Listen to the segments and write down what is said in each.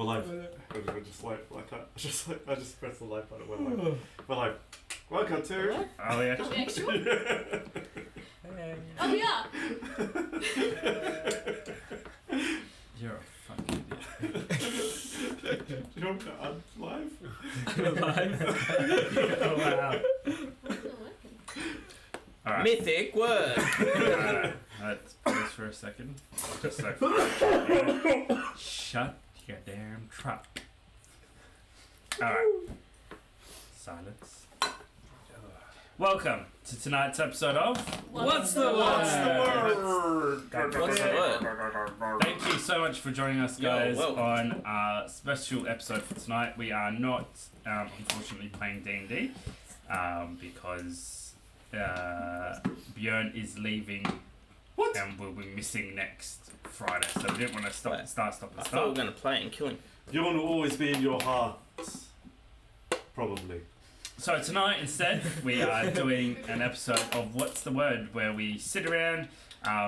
we're live. We're just like that. I just press the live button. We're like, welcome to. Oh yeah. Oh yeah. You're a fucking idiot. Do you want to live? Live? Oh wow. Alright. Mythic Wyrd. Let's pause for a second. Just so. Shut your damn trap. Alright. Silence. Welcome to tonight's episode of What's the Word? Thank you so much for joining us, guys, Yo, on our special episode for tonight. We are not, unfortunately, playing D&D because Björn is leaving. What? And we'll be missing next Friday, so we didn't want to stop. I thought we start. were going to play and kill him. You want to always be in your hearts. Probably. So tonight, instead, we are doing an episode of What's the Word, where we sit around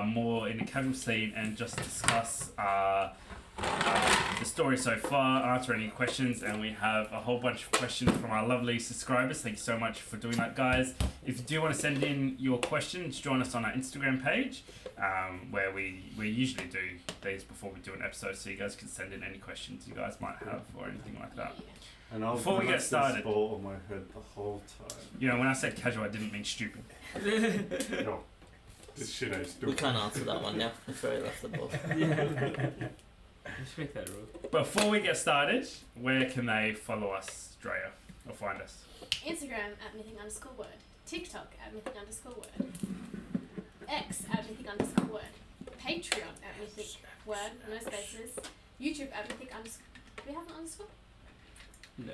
more in a casual scene and just discuss the story so far, answer any questions, and we have a whole bunch of questions from our lovely subscribers. Thank you so much for doing that, guys. If you do want to send in your questions, join us on our Instagram page, where we usually do these before we do an episode, so you guys can send in any questions you guys might have or anything like that. And I was Before we get started, ball on my head the whole time. You know, when I said casual, I didn't mean stupid. No. This shit ain't stupid. We can't answer that one now. We've already left the ball. Just make that rule. Before we get started, where can they follow us, Drea, or find us? Instagram at mythic_word. TikTok at mythic_word. X at mythic_word. Patreon at mythic_word. No spaces. YouTube at mythic_. Do we have an underscore? No.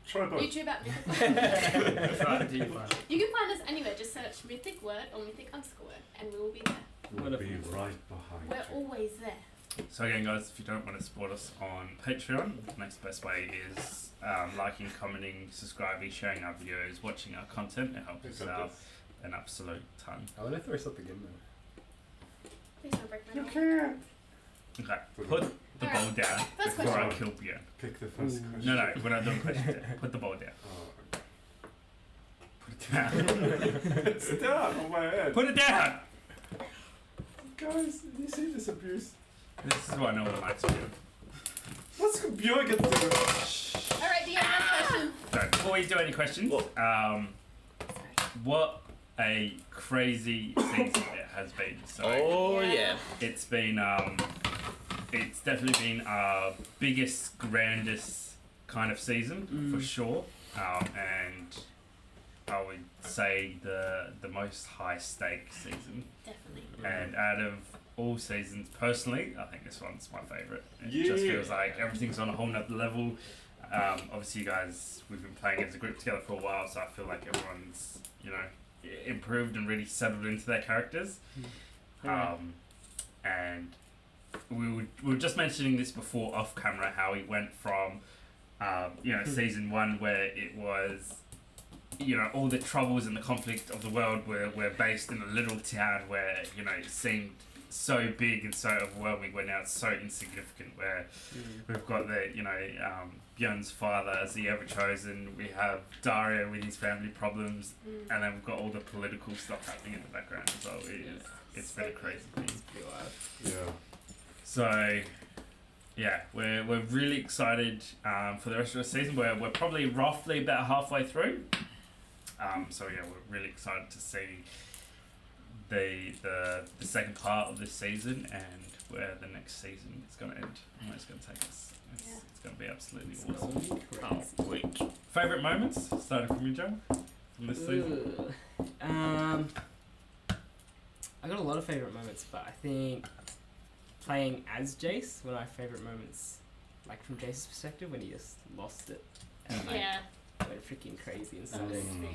Try both. YouTube at mythic. Try until you find it. You can find us anywhere. Just search mythic word or mythic_word, and we will be there. We'll be right behind We're you. always there. So again, guys, if you don't want to support us on Patreon, the next best way is liking, commenting, subscribing, sharing our videos, watching our content. It helps us out an absolute ton. I want to throw something in there. Please don't break my You neck. can't. Okay, put the ball down First before I question. kill Björn. Pick the first question. No, we're not doing questions yet. Put the ball down. Oh. Put it down. It's down on my head. Put it down! Guys, you see this abuse? This is what no one likes to do. What's Björn get to do? Alright, the next question. So, before we do any questions, what a crazy season it has been. So Oh, yeah. it's been it's definitely been our biggest, grandest kind of season for sure, and I would say the most high stake season. Definitely. And out of all seasons, personally, I think this one's my favourite. It Yeah. just feels like everything's on a whole nother level. Obviously, you guys, we've been playing as a group together for a while, so I feel like everyone's, improved and really settled into their characters. And we were just mentioning this before off camera, how we went from, season one where it was, all the troubles and the conflict of the world were based in a little town where, it seemed so big and so overwhelming, where now it's so insignificant, where we've got Björn's father as the ever-chosen, we have Dario with his family problems, and then we've got all the political stuff happening in the background as well. It's been a crazy thing. Yeah. So, yeah, we're really excited for the rest of the season. We're probably roughly about halfway through. So yeah, we're really excited to see the second part of this season and where the next season is going to end and where it's going to take us. It's going to be absolutely awesome. Oh, wait. Favourite moments, starting from you, Joe, from this season? I got a lot of favourite moments, but I think playing as Jace, one of my favourite moments, like from Jace's perspective, when he just lost it and went freaking crazy and stuff.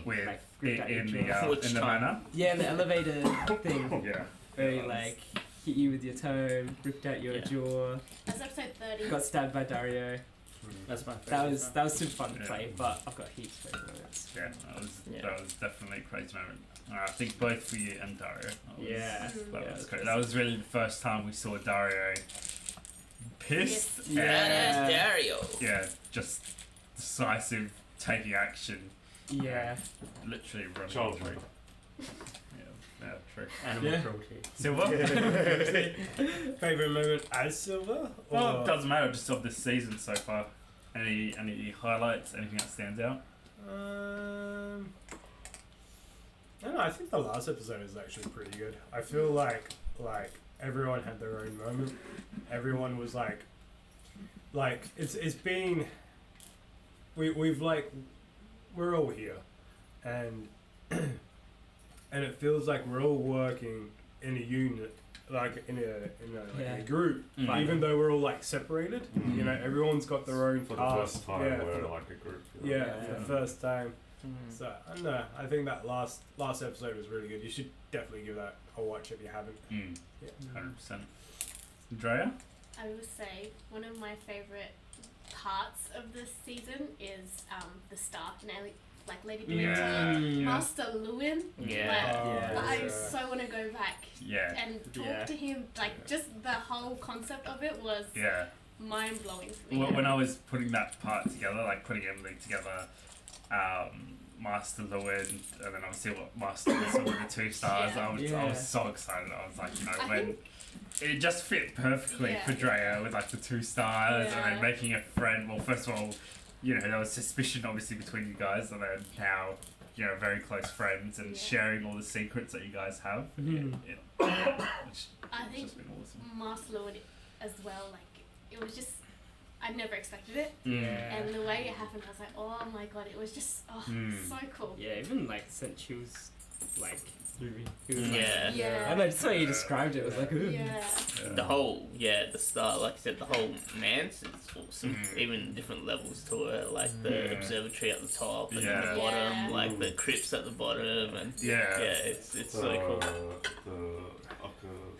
With like, in the manor? Yeah, in the elevator thing. Yeah. Where he hit you with your toe, ripped out your jaw. That's episode 30. Got stabbed by Dario. That's my favorite. That was super fun to play, but I've got heaps of favourite moments. Yeah, that was definitely a crazy moment. I think both for you and Dario. That was great. That was really the first time we saw Dario pissed. Badass Dario. Yeah, just decisive, taking action, Yeah. literally running Child through. rape. Yeah, true. Animal Yeah. cruelty. Silver? Favorite moment as Silver? Well, it doesn't matter, just of this season so far. Any highlights, anything that stands out? I don't know, I think the last episode is actually pretty good. I feel like everyone had their own moment. Everyone was like it's been we've like we're all here, and and it feels like we're all working in a unit, like in a group, Mm. even though we're all like separated. Mm. You know, everyone's got their own For the path. first time, yeah, we're for the- like a group. yeah, for the first time. Mm. So I don't know. I think that last episode was really good. You should definitely give that a watch if you haven't. Mm. Yeah. 100%. Drea? I would say one of my favorite parts of this season is the start, like Lady Yeah. Dementia, Master Lewin. Yeah. Like, I yeah. so want to go back Yeah. and talk Yeah. to him. Like, just the whole concept of it was Yeah. mind blowing for me. When I was putting that part together, like putting Emily together, Master Lewin, and then obviously what Master Lewin with the 2 stars, Yeah. I was so excited. I was like, you know, I when think- it just fit perfectly Yeah. for Drea with like the 2 stars, and Yeah. then making a friend. Well, first of all, you know, there was suspicion obviously between you guys, and then now, you know, very close friends and Yeah. sharing all the secrets that you guys have. Mhm. Which I has think just been awesome. Master Lewin as well. Like, it was just, I never expected it, Mm. and the way it happened, I was like, oh my god, it was just Mm. so cool. Yeah, even like since she was like moving. Yeah. Yeah. I don't know, just the way you described it was like, ooh. Yeah. The whole, the start, like I said, the whole manse is awesome. Mm. Even different levels to it, like the Yeah. observatory at the top and Yeah. at the bottom, Yeah. like the crypts at the bottom, and Yeah. it's so cool.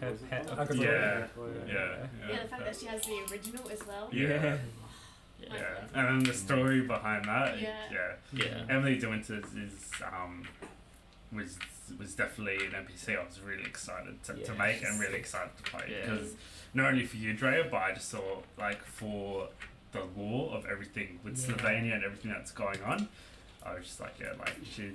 Her pet. Yeah. Yeah, Yeah. the fact that she has the original as well. Yeah. Yeah, Yeah, and then the story behind that, Yeah. yeah. Emily De Winters was definitely an NPC I was really excited to make and really excited to play Yeah. because not only for you, Drea, but I just saw like for the lore of everything with Yeah. Slovenia and everything that's going on. I was just like, she's,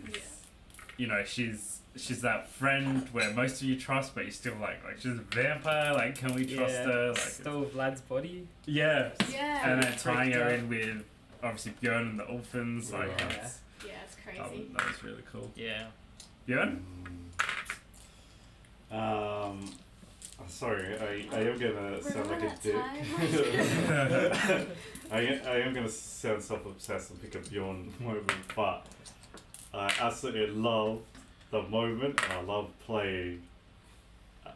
you know, she's that friend where most of you trust, but you still like she's a vampire. Like, can we trust her? Like, Stole Vlad's body. yeah. Yeah. And then tying her Freaked in with obviously Björn and the orphans, like Yeah. that's, Yeah, it's crazy. that was really cool. Yeah. Björn? Sorry, I am gonna sound like a Remember dick. that time? I am gonna sound self-obsessed and pick a Bjorn moment, but I absolutely love the moment, and I love playing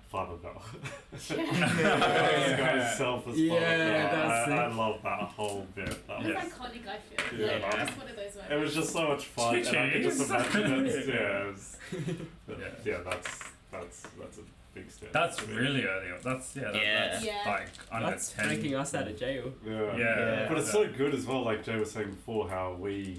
Father Bell. This guy's self as Yeah, Father Bell. that's I it. love that whole bit. That It was was- iconic, I feel. Yeah. Like, just one of those moments. It was just so much fun, and I could just imagine it. Yeah. That's a big step. That's really early on. That's Yeah. like under That's 10. breaking us out of jail. Yeah. Yeah. But it's so good as well, like Jay was saying before, how we,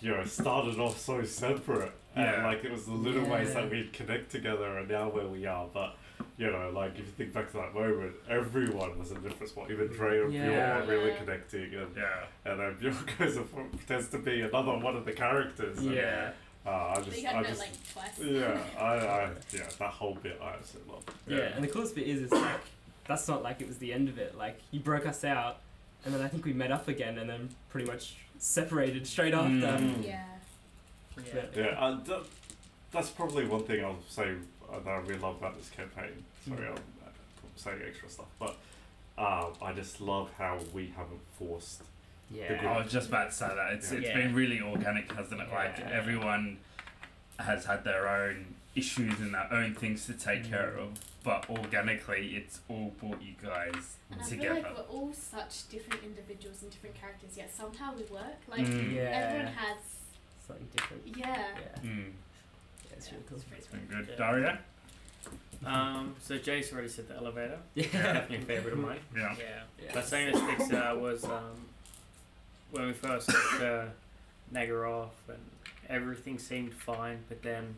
you know, started off so separate. And Yeah. like it was the little ways Yeah. that we'd connect together and now where we are. But, you know, like if you think back to that moment, everyone was in a different spot. Even Dre and Bjorn Yeah. were really Yeah. connecting. Yeah. And then Bjorn goes and pretends to be another one of the characters. And, Yeah. I But you had I met just, like twice. yeah, that whole bit I absolutely love. Yeah, and the coolest bit is, it's like, that's not like it was the end of it. Like, he broke us out, and then I think we met up again, and then pretty much separated straight after. Mm. Yeah. But- Yeah, that's probably one thing I'll say that I really love about this campaign. Sorry, I'm saying extra stuff, but I just love how we haven't forced. Yeah. I was just about to say that. It's Yeah. been really organic, hasn't it? Like Yeah. everyone has had their own issues and their own things to take care of, but organically it's all brought you guys And I feel together. like we're all such different individuals and different characters, yet somehow we work. Like, Mm. Yeah. everyone has. Something different. Yeah. Yeah. Mm. Yeah, it's really cool. It's pretty It's been cool. good. Yeah. Daria? So Jace already said the elevator. Yeah. Definitely a favourite of mine. Yeah. Yeah. But something that sticks out was when we first took Nagger off and everything seemed fine, but then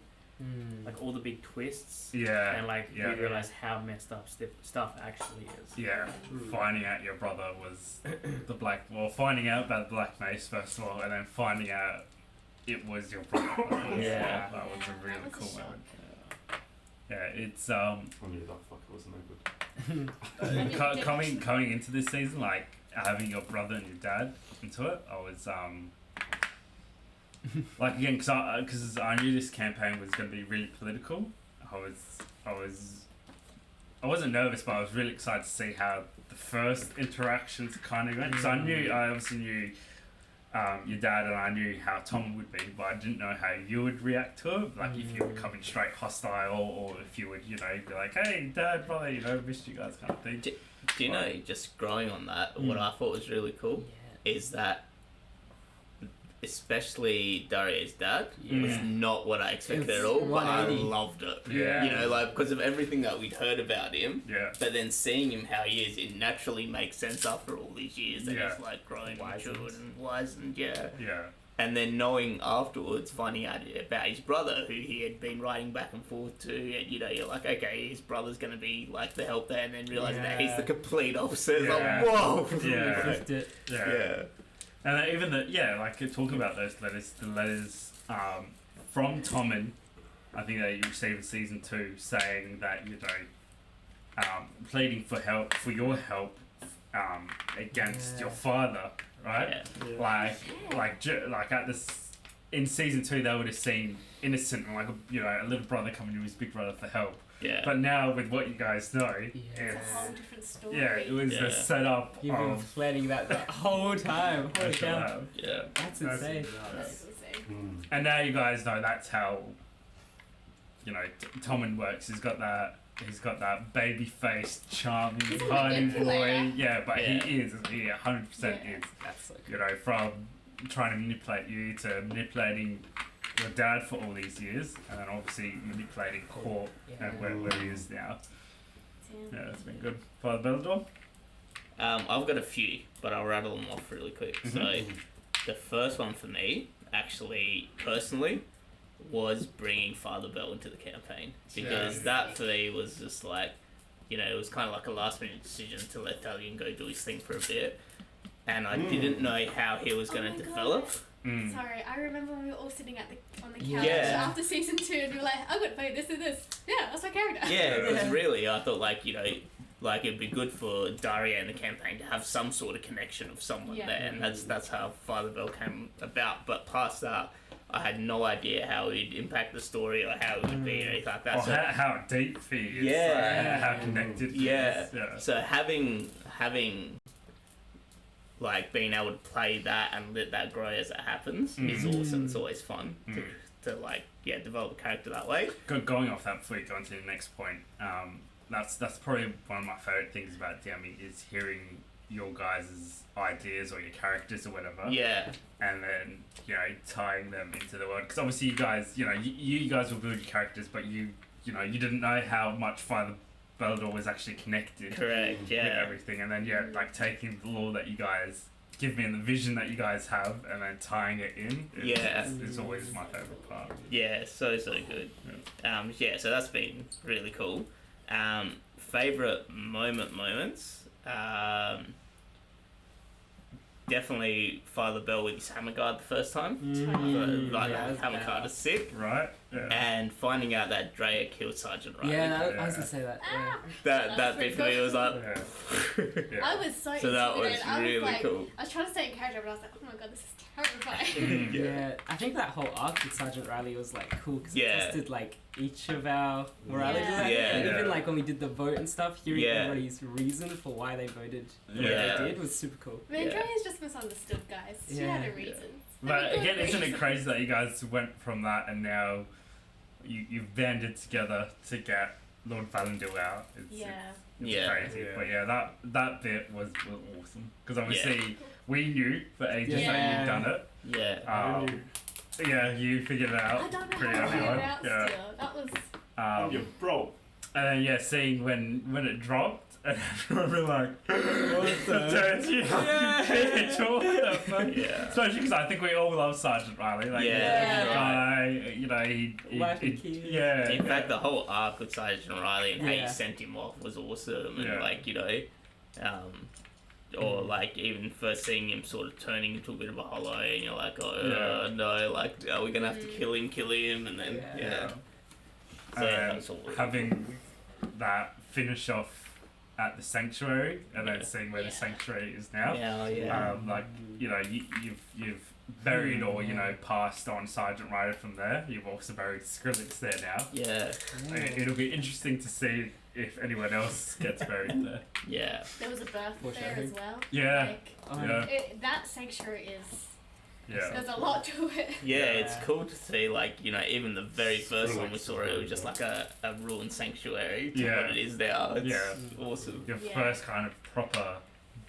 like all the big twists, Yeah. and like yeah. you realize how messed up stuff actually is. Yeah, finding out your brother was finding out about the Black Mace first of all, and then finding out it was your brother. Yeah. That was a really that was a cool shock. moment. Yeah, it's I knew that fucker was no good. coming into this season, like having your brother and your dad into it, I was like again because I knew this campaign was going to be really political. I wasn't nervous, but I was really excited to see how the first interactions kind of went. Because I obviously knew your dad, and I knew how Tom would be, but I didn't know how you would react to it. Like if you were coming straight hostile, or if you would, be like, "Hey, Dad, brother, missed you guys," kind of thing. Do you know, just growing on that, what I thought was really cool is that, especially Daria's dad, was not what I expected It's at all, but I 180. loved it. Yeah. Because of everything that we'd heard about him. Yeah. But then seeing him how he is, it naturally makes sense after all these years that he's like growing, Wizened. matured and wizened, yeah. Yeah. And then knowing afterwards, finding out about his brother, who he had been writing back and forth to, and you're like, okay, his brother's gonna be like the help there, and then realizing that he's the complete opposite. It's Yeah. like, whoa. Yeah. Flipped it. Yeah. And then even talking about those letters, the letters from Tommen, I think that you received in season 2, saying that pleading for your help against your father, right? Yeah. Like at this in season 2, they would have seen innocent and like a little brother coming to his big brother for help. Yeah. But now with what you guys know, It's a whole different story. it was the setup You've been of planning that the whole time. Holy cow. Yeah. That's insane. That's insane. And now you guys know that's how Tommen works. He's got that baby faced, charming, He's a party boy. manipulator. Yeah, but Yeah. he 100% Yeah. is. That's so cool. From trying to manipulate you to manipulating your dad for all these years, and then obviously manipulating Court and where he is now. Yeah, that's been good. Father Bellador? I've got a few, but I'll rattle them off really quick. So, the first one for me, actually, personally, was bringing Father Bell into the campaign. Because that for me was just like, it was kind of like a last minute decision to let Dalian go do his thing for a bit. And I didn't know how he was going to develop. Sorry, I remember when we were all sitting on the couch Yeah. after season 2, and we were like, I'm gonna play this and this. Yeah, that's my character. Yeah, it was really, I thought it'd be good for Daria and the campaign to have some sort of connection of someone there, and that's how Father Bell came about. But past that, I had no idea how it would impact the story or how it would be or anything like that. Or So, how deep he is. Yeah. How connected he yeah. is. Yeah. So having like being able to play that and let that grow as it happens is awesome. It's always fun to develop a character that way. Going off that before you go on to the next point, that's probably one of my favourite things about DMing is hearing your guys' ideas or your characters or whatever. Yeah. And then, tying them into the world. Because obviously you guys, you guys will build your characters, but you didn't know how much Father Bellador was actually connected Correct, with yeah. everything. And then, taking the lore that you guys give me and the vision that you guys have and then tying it in is always my favourite part. Yeah, so good. So that's been really cool. Favourite moments? Definitely Father Bell with his hammer guard the first time. Hammer guard is sick. Right? Yeah. And finding out that Drea killed Sergeant Riley. I was gonna say that. Yeah. That bit for me was like... Yeah. I was so So that was intimidated. I was really like, cool. I was trying to stay in character, but I was like, oh my god, this is terrifying. Yeah, I think that whole arc with Sergeant Riley was like cool because Yeah. it tested like each of our morality. Yeah. And Yeah. even like when we did the vote and stuff, hearing Yeah. everybody's reason for why they voted the way Yeah. they did was super cool. I mean, Yeah. Drea's just misunderstood, guys. She Yeah. had a reason. But Good again, isn't it reason. crazy that you guys went from that and now you've banded together to get Lord Valandil out? It's Yeah. crazy. Yeah. But that bit was awesome. Because obviously we knew for ages that Yeah. you'd done it. Yeah. You figured it out I don't know pretty how to early figure on. it out Yeah. still. That was... Um, You're broke. and then seeing when it dropped and everyone were like, "What the you bitch? What the fuck?" Yeah. Especially because I think we all love Sergeant Riley. Like, Yeah, the guy, you know, Wife and kids. yeah. In fact, the whole arc with Sergeant Riley and how Yeah. you sent him off was awesome, and Yeah. like, you know, or like even first seeing him sort of turning into a bit of a hollow, and you're like, oh no, like, are we gonna have to kill him, and then Yeah. So yeah, that's all. Having that finish off at the sanctuary, and then Yeah. seeing where the sanctuary is now. Yeah. Like, you know, you've buried or, you know, passed on Sergeant Ryder from there. You've also buried Skrillex there now. Yeah. It'll be interesting to see if anyone else gets buried there. Yeah. There was a birth there Foreshadowing. as well. Yeah. Like, Yeah. that sanctuary is. Yeah. There's a lot to it. Yeah, it's Yeah. cool to see, like, you know, even the very first one we saw, it was just like a ruined sanctuary to Yeah. what it is now. It's Yeah. awesome. Your Yeah. first kind of proper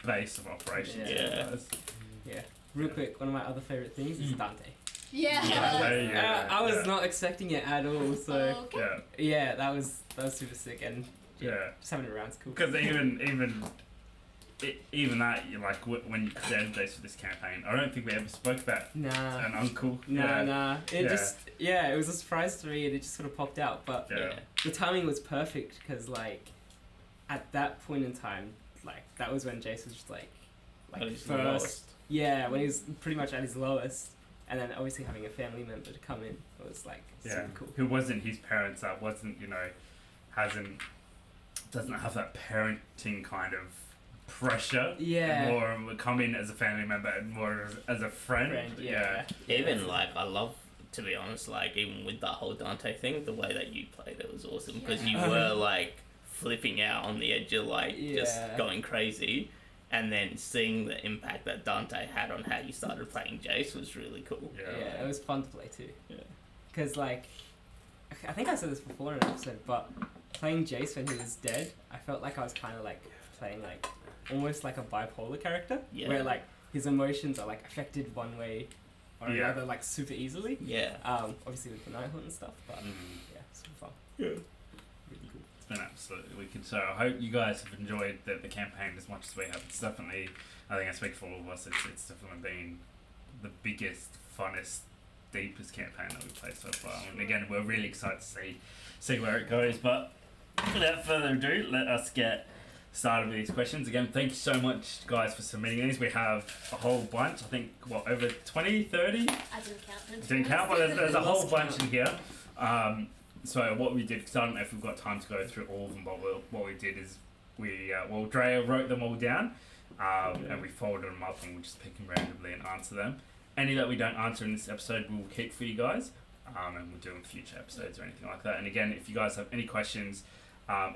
base of operations. Yeah. Yeah. Real quick, one of my other favorite things is Dante. Yeah. Yeah. I was not expecting it at all, so Okay. Yeah. yeah, that was super sick, and Yeah. just having it around's cool. Because even that, you like when you created this for this campaign, I don't think we ever spoke about Nah. an uncle. Nah. It Yeah. just it was a surprise to me, and it just sort of popped out. But Yeah. the timing was perfect because like at that point in time, like that was when Jace was just like At his first, lowest. yeah, when he was pretty much at his lowest, and then obviously having a family member to come in was like Yeah. super cool. Who wasn't his parents, that wasn't, you know, doesn't have that parenting kind of pressure. Yeah. More would come in as a family member and more as a friend. yeah. Even, like, I love, to be honest, like, even with that whole Dante thing, the way that you played it was awesome. Because you Yeah. were, like, flipping out on the edge of, like, just Yeah. going crazy. And then seeing the impact that Dante had on how you started playing Jace was really cool. Yeah, it was fun to play too. Yeah. Because, like, I think I said this before in an episode, but playing Jace when he was dead, I felt like I was kind of like playing like almost like a bipolar character, Yeah. where like his emotions are like affected one way or Yeah. another like super easily. Yeah. Obviously with the Nighthaunt and stuff, but yeah, super fun. Yeah. Really cool. It's been absolutely wicked. So I hope you guys have enjoyed the campaign as much as we have. It's definitely, I think I speak for all of us, it's definitely been the biggest, funnest, deepest campaign that we've played so far. And again, we're really excited to see where it goes. But without further ado, let us get started with these questions. Again, thank you so much, guys, for submitting these. We have a whole bunch. I think, over 20, 30? I didn't count them. Didn't count, but there's a whole bunch in here. So what we did, because I don't know if we've got time to go through all of them, but what we did is Drea wrote them all down, and we folded them up and we'll just pick them randomly and answer them. Any that we don't answer in this episode, we'll keep for you guys, and we'll do in future episodes or anything like that. And again, if you guys have any questions,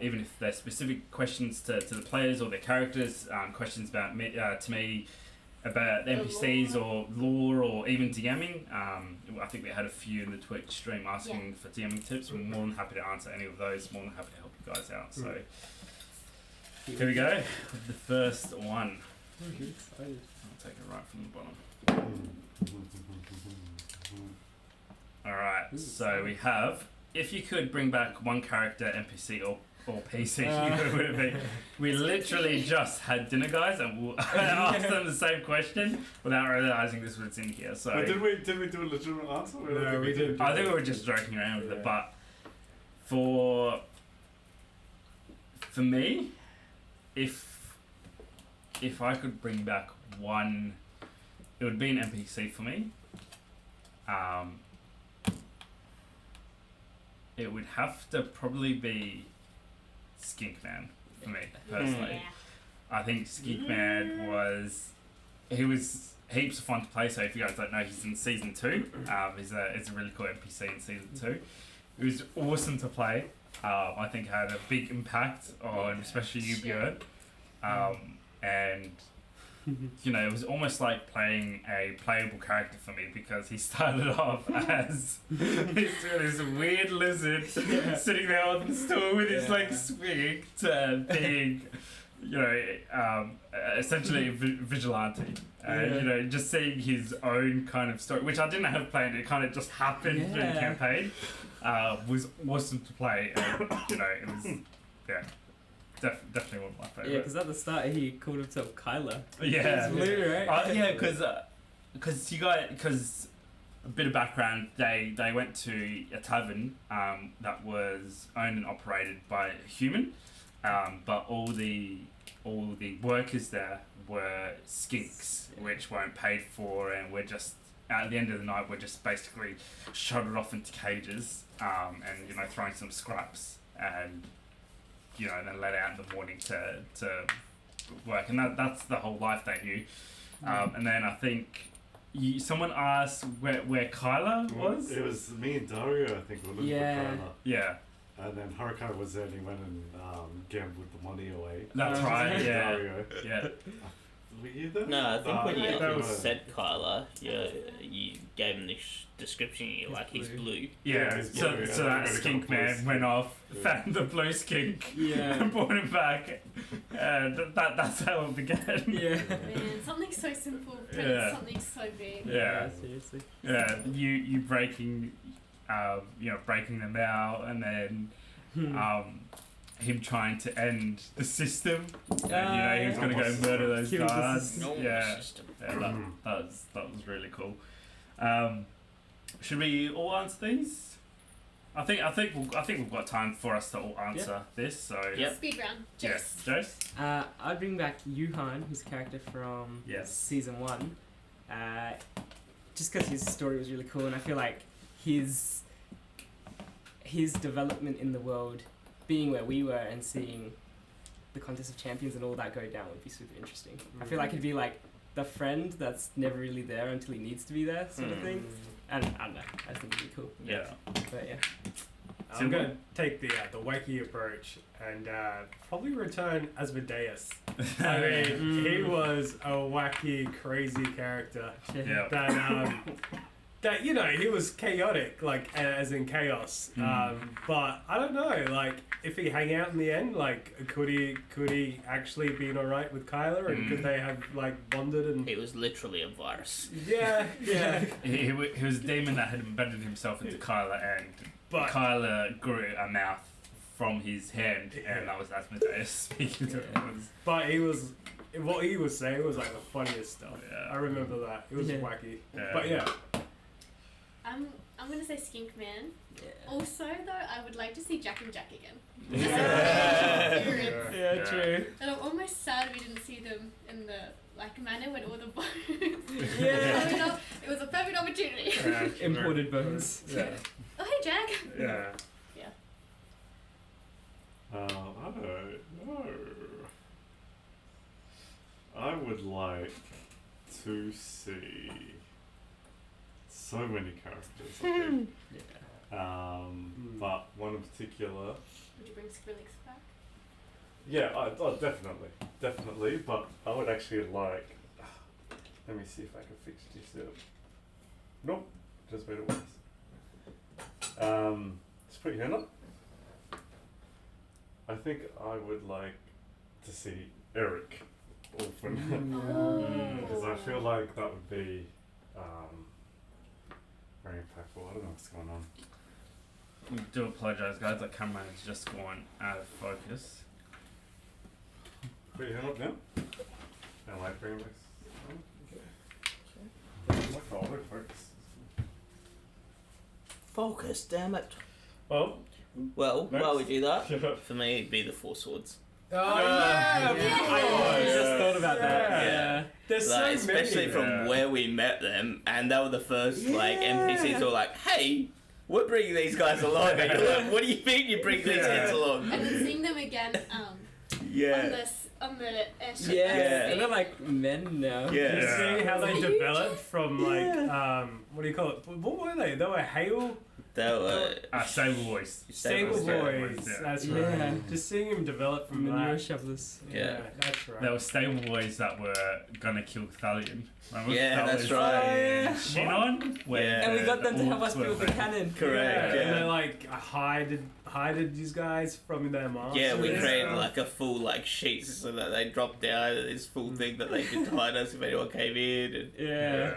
even if they're specific questions to the players or their characters, questions about me, to me, about the NPCs or lore or even DMing, I think we had a few in the Twitch stream asking for DMing tips. We're more than happy to answer any of those, more than happy to help you guys out. So here we go with the first one. I'll take it right from the bottom. Alright, so we have, if you could bring back one character, NPC or PC, who would it be? We literally just had dinner, guys, and we'll ask them the same question without realising this was in here. So But did we do a legitimate answer? No, we didn't. I think we were just joking around with it, but for me, if I could bring back one, it would be an NPC for me. It would have to probably be Skink Man for me personally. Yeah. I think Skink Man was heaps of fun to play. So if you guys don't know, he's in season 2. He's a really cool NPC in season 2. It was awesome to play. I think had a big impact on especially you, Björn. And you know, it was almost like playing a playable character for me because he started off as this weird lizard sitting there on the stool with his like swing to being, you know, essentially a vigilante. You know, just seeing his own kind of story, which I didn't have planned, it kind of just happened through the campaign, was awesome to play. And, you know, it was, definitely one of my Yeah, favourites. because at the start he called himself Kyler. Yeah. It's blue, right? Yeah, because a bit of background, they went to a tavern that was owned and operated by a human, but all the workers there were skinks, which weren't paid for, and were just at the end of the night were just basically shuttled off into cages, and throwing some scraps, and then let out in the morning to work, and that's the whole life they knew. And then I think someone asked where Kyler was. It was me and Dario, I think, were looking Yeah. for Kyler. Yeah, And then Haruka was there and he went and gambled the money away. that's right. Yeah, Dario. yeah. Were you there? No, I think when yeah, you that was- said Kyler, you gave him the description. You're like, he's blue. Yeah, it's so blue, so yeah. that skink man went off, found the blue skink, Yeah. and brought him back, and that's how it began. Yeah. Man, something so simple turns Yeah. something so big. Yeah, Seriously. yeah. You breaking, breaking them out, and then him trying to end the system. And, he was going to go murder those Kill the guards. system. Normal Yeah, system. yeah. That was really cool. Should we all answer these? I think we've got time for us to all answer this. So Yep. Speed round. yes, Jace. Jace. I'd bring back Yuhan, who's a character from Yes. season 1, just because his story was really cool, and I feel like his development in the world, being where we were and seeing the contest of champions and all that go down would be super interesting. I feel like it'd be like the friend that's never really there until he needs to be there, sort of thing. And I don't know, I think it'd be cool. Yeah. But yeah. I'm going to take the wacky approach and probably return Asmodeus. I mean, he was a wacky, crazy character Yeah. that he was chaotic, like as in chaos. But I don't know, like if he hang out in the end, like could he actually been alright with Kyler, and could they have like bonded and He was literally a virus. yeah. He was a demon that had embedded himself into Kyler, and But Kyler grew a mouth from his hand, and that was Asmodeus speaking to him. But what he was saying was like the funniest stuff. Yeah. I remember that. It was Yeah. wacky. Yeah. But yeah. I'm gonna say Skink Man. Yeah. Also, though, I would like to see Jack and Jack again. Yeah. Yeah, Yeah. true. And I'm almost sad we didn't see them in the manner when all the bones. Yeah. It was a perfect opportunity. Yeah. Imported bones. Yeah. Oh hey Jack. Yeah. I don't know. I would like to see so many characters, I think. Yeah. But one in particular. Would you bring Skrillex back? Yeah, definitely. But I would actually like. Let me see if I can fix this up. Nope, just made it worse. Just put your hand up. I think I would like to see Eric Orphan. Oh. Because I feel like that would be very impactful. I don't know what's going on. We do apologise, guys. The camera has just gone out of focus. Put your hand up now. And like bring it back. Okay. What the other focus? Focus, damn it. Well, Well, Next. while we do that, for me, it'd be the Four Swords. Oh yeah, I just thought about that. Yeah. Yeah. There's Like, so especially many. from where we met them, and they were the first like NPCs who were like, "Hey, we're bringing these guys along." And you're like, "What do you mean you bring these kids along?" And then seeing them again Yeah, on the airship. Yeah. And they're like men now. You Yeah. see how they Huge. developed from like what do you call it? What were they? They were hail they were Stable voice. stable Stable boys. boys, yeah. That's Yeah. right. Just seeing him develop from Manure that. shovelers. Yeah. That's right. There were stable boys that were gonna kill Thalion. Remember? Yeah, That that's was right. in Shinon, where Yeah. And we got them to help orcs us were build the like- cannon. Correct, And yeah. they like hided these guys from their masters. Yeah, we Yeah. created like a full like sheet so that they dropped down this full thing that they could hide us if anyone came in. And Yeah.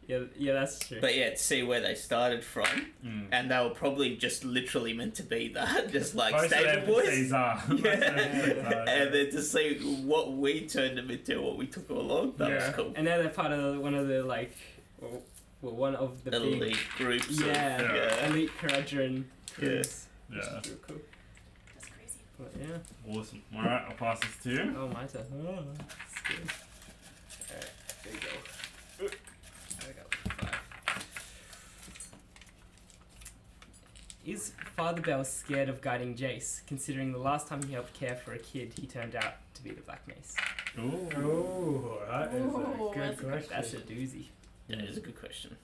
Yeah, that's true. But yeah, to see where they started from, and they were probably just literally meant to be that, just like Most stable boys. NPCs are. Most NPCs are. And then to see what we turned them into, what we took along, that was cool. And now they're part of one of the one of the Elite big groups. Yeah. elite Caradron crews. Yeah. Which is real cool. That's crazy. But yeah. Awesome. Alright, I'll pass this to you. Oh, my turn. Oh, that's good. Alright, there you go. There we go. 5. Is Father Bell scared of guiding Jace, considering the last time he helped care for a kid, he turned out to be the Black Mace? Ooh. Oh, that is Ooh, a good that's a good question. That's a doozy. That is a good question.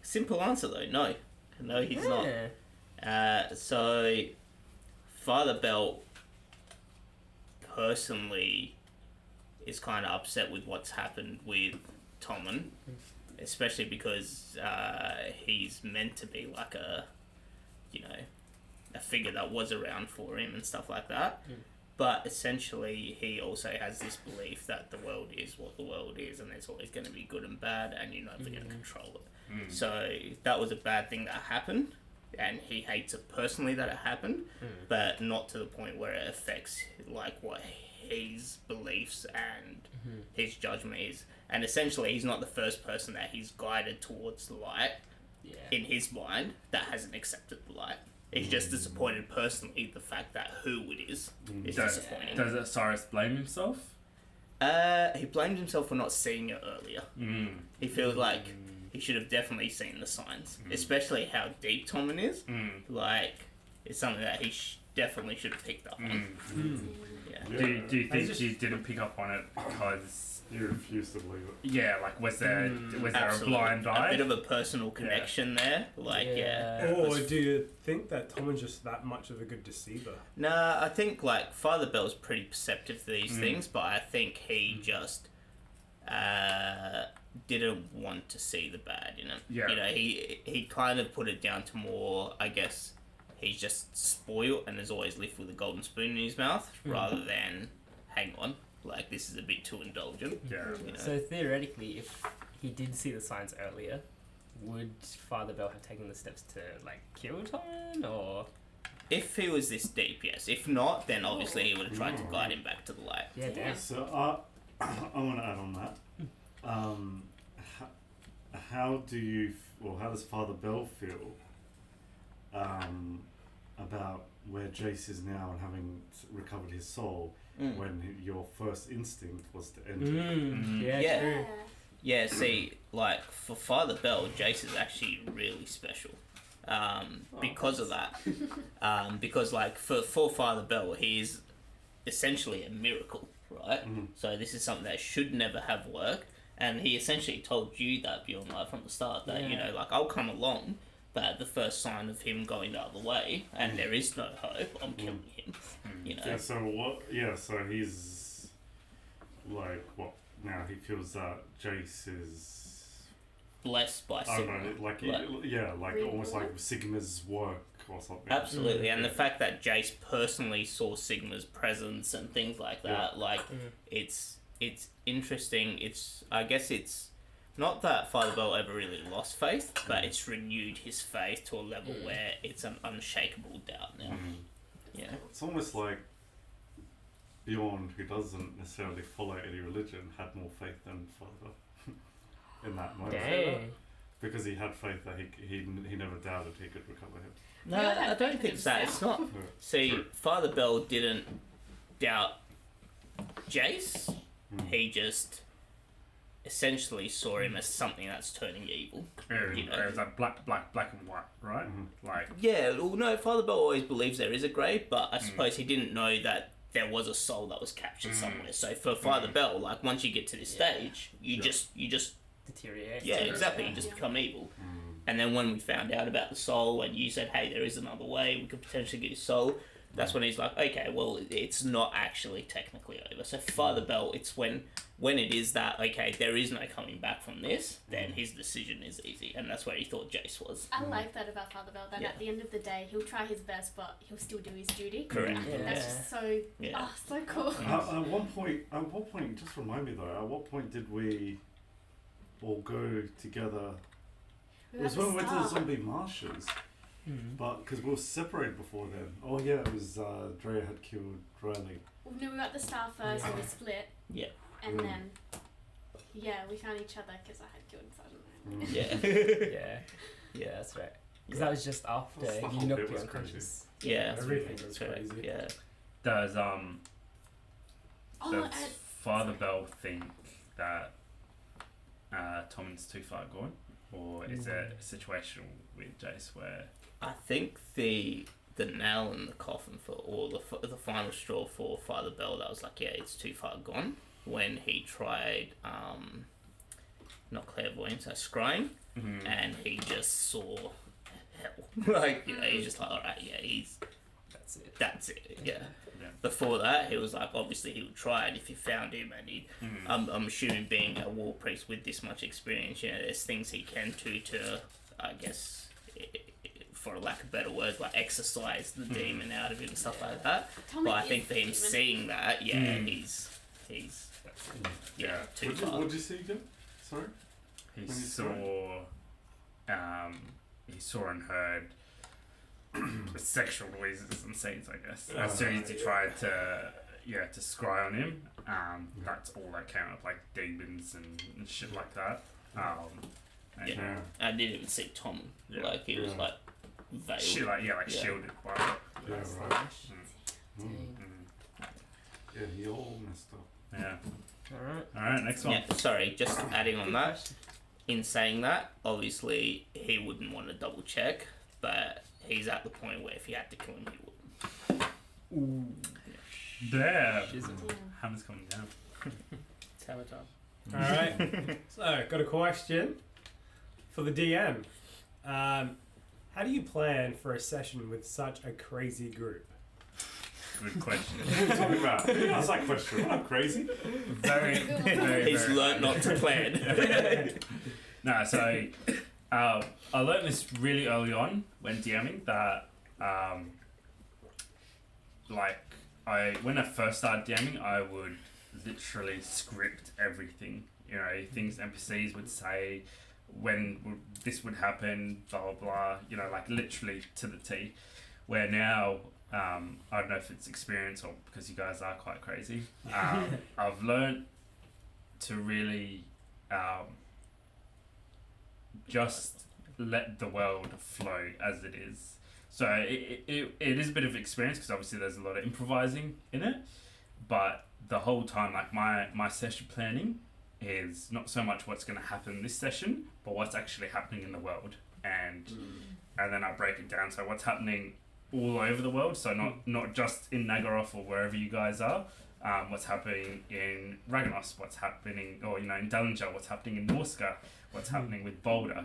Simple answer though, no. No, he's not. So, Father Bell personally is kind of upset with what's happened with Tommen, especially because he's meant to be like a figure that was around for him and stuff like that. But essentially, he also has this belief that the world is what the world is, and there's always going to be good and bad, and you're never going to control it. So that was a bad thing that happened, and he hates it personally that it happened, but not to the point where it affects like what his beliefs and his judgment is. And essentially, he's not the first person that he's guided towards the light in his mind that hasn't accepted the light. He's just disappointed personally the fact that who it is disappointing. Does Cyrus blame himself? He blamed himself for not seeing it earlier. He feels like he should have definitely seen the signs, especially how deep Tommen is. Like, it's something that he definitely should have picked up on. Yeah. Do you think he didn't pick up on it because... You refuse to believe it. Yeah, like, was there a Absolutely. blind eye? A bit of a personal connection there. Like, Or do you think that Tommen's just that much of a good deceiver? Nah, I think, like, Father Bell's pretty perceptive to these things, but I think he just didn't want to see the bad in it. Yeah. You know, he kind of put it down to more, I guess, he's just spoiled and has always lived with a golden spoon in his mouth, rather than, hang on, like, this is a bit too indulgent. Yeah. You know? So theoretically, if he did see the signs earlier, would Father Bell have taken the steps to like kill Tommen, or? If he was this deep, yes. If not, then obviously he would have tried to guide him back to the light. Yeah, damn. So I want to add on that. How do you, or how does Father Bell feel about where Jace is now and having recovered his soul, when your first instinct was to end him? Yeah. True. Yeah, see, like, for Father Bell, Jace is actually really special. Because of that. Because, like, for Father Bell, he's essentially a miracle, right? So this is something that should never have worked. And he essentially told you that, Bjorn, like, from the start, that, you know, like, I'll come along, but at the first sign of him going the other way, and there is no hope, I'm killing him, you know? Yeah, so what, so he's, like, what, now he feels that Jace is... Blessed by I don't Sigma. know, like Reborn? almost like Sigma's work or something. Absolutely, and the fact that Jace personally saw Sigma's presence and things like that, like, it's interesting. I guess it's not that Father Bell ever really lost faith, but it's renewed his faith to a level where it's an unshakable doubt now. Yeah. It's almost like Bjorn, who doesn't necessarily follow any religion, had more faith than Father Bell in that moment. Dang. Because he had faith that he never doubted he could recover him. No, I don't think so. It's not. See, True. Father Bell didn't doubt Jace. He just essentially saw him as something that's turning evil. Yeah, You know. it was like black and white, right? Like, Yeah, well, no, Father Bell always believes there is a grave, but I suppose he didn't know that there was a soul that was captured somewhere. So for Father Bell, like, once you get to this stage, you just Deteriorate. yeah, exactly, you just become evil. And then when we found out about the soul, and you said, hey, there is another way, we could potentially get his soul, that's when he's like, okay, well, it's not actually technically over. So for Father Bell, it's when it is that, okay, there is no coming back from this, then his decision is easy. And that's where he thought Jace was. I like that about Father Bell, that at the end of the day, he'll try his best, but he'll still do his duty. Correct. I think that's just so, so cool. At what point, just remind me though, at what point did we all go together. We It was were when we at went to the start. zombie marshes, Mm. but because we were separated before then. Oh yeah, it was Drea had killed Riley. Well, no, we were at the start first and we split. Yeah. And Mm. then, yeah, we found each other because I had killed Sergeant. Mm. Yeah. Yeah. Yeah, that's right. Because that was just after That's the you whole knocked bit me was unconscious. Yeah. Everything was That's right. crazy. Yeah. Does Oh, does and Father Bell think that Tommen's too far gone, or is it a situation with Jace where? I think the nail in the coffin for all the final straw for Father Bell, that was like, yeah, it's too far gone. When he tried, not clairvoyance, scrying, Mm-hmm. and he just saw hell. Like, you know, he's just like, all right, yeah, that's it. Yeah. Yeah. Before that, he was like, obviously he would try it if he found him, and he. Mm-hmm. I'm assuming being a war priest with this much experience, you know, there's things he can do to, I guess, for lack of better words, like exercise the demon out of him and stuff like that. Tommy But I is think for him demon. seeing that, yeah, Mm. he's Yeah. too What far. did you see again? Sorry. He When you saw, he saw and heard sexual noises and scenes. I guess as soon as he tried to scry on him, that's all that came up, like demons and shit like that. And Yeah. I didn't even see Tom. Yeah. Like he was Yeah. like veiled. shit like Yeah. shielded by. Yeah, That's right. nice. Mm. Dang. Mm. Yeah, he all messed up. Yeah. Alright. All right. Next one. Yeah, sorry, just adding on Good that. question. In saying that, obviously he wouldn't want to double check, but he's at the point where if he had to kill him, he would. Ooh. There. Shizzle. Yeah. Hammer's coming down. Sabotage. Alright, so got a question for the DM. How do you plan for a session with such a crazy group? Good question. What are you talking about? Ask that question. I'm crazy. Very, very. He's very learnt not to plan. No, so I learned this really early on when DMing that, when I first started DMing, I would literally script everything. You know, things NPCs would say, this would happen, blah blah blah. You know, like literally to the T. Where now, I don't know if it's experience or because you guys are quite crazy. I've learned to really just let the world flow as it is. So it is a bit of experience because obviously there's a lot of improvising in it, but the whole time, like my session planning is not so much what's going to happen this session, but what's actually happening in the world, and then I break it down. So what's happening all over the world, so not just in Nagaroth or wherever you guys are. What's happening in Raganos, what's happening, or in Dallinger, what's happening in Norska, what's happening with Boulder,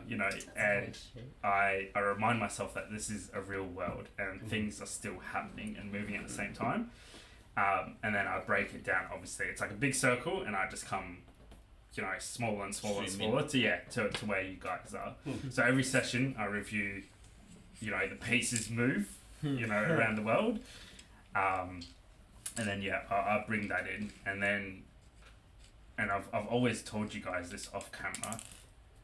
and I remind myself that this is a real world and things are still happening and moving at the same time. And then I break it down. Obviously, it's like a big circle, and I just come, smaller and smaller and smaller to where you guys are. So every session, I review, the pieces move, around the world. And then I bring that in, and I've always told you guys this off camera.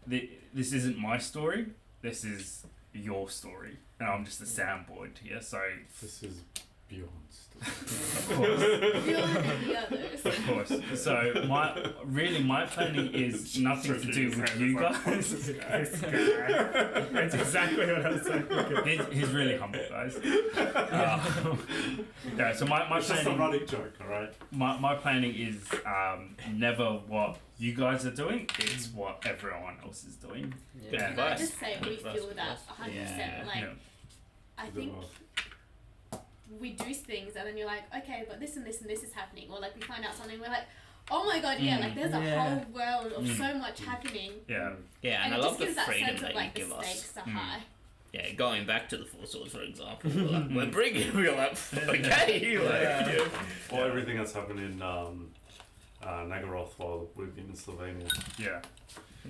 This isn't my story. This is your story, and I'm just a soundboard here. So This is beyond stuff. of course, Beyond the others. of course. So my planning is nothing to do with you guys. That's exactly what I was thinking. He's really humble, guys. Yeah. So my It's just a planning. running joke, alright? My planning is never what you guys are doing, it's what everyone else is doing. Good Yeah. And I advice. just say we Good feel advice. that 100%. Yeah. Like, Yeah. I think we do things and then you're like, okay, but this and this and this is happening. Or like we find out something, we're like, oh my god, yeah, like there's a whole world of so much happening. Yeah. Yeah, and And I it love just the gives that freedom sense that of like you the give us. stakes are high. Yeah, going back to the Four Swords, for example, we're bringing, we're like, okay, like, Or everything that's happened in Nagaroth while we've been in Slovenia. Yeah.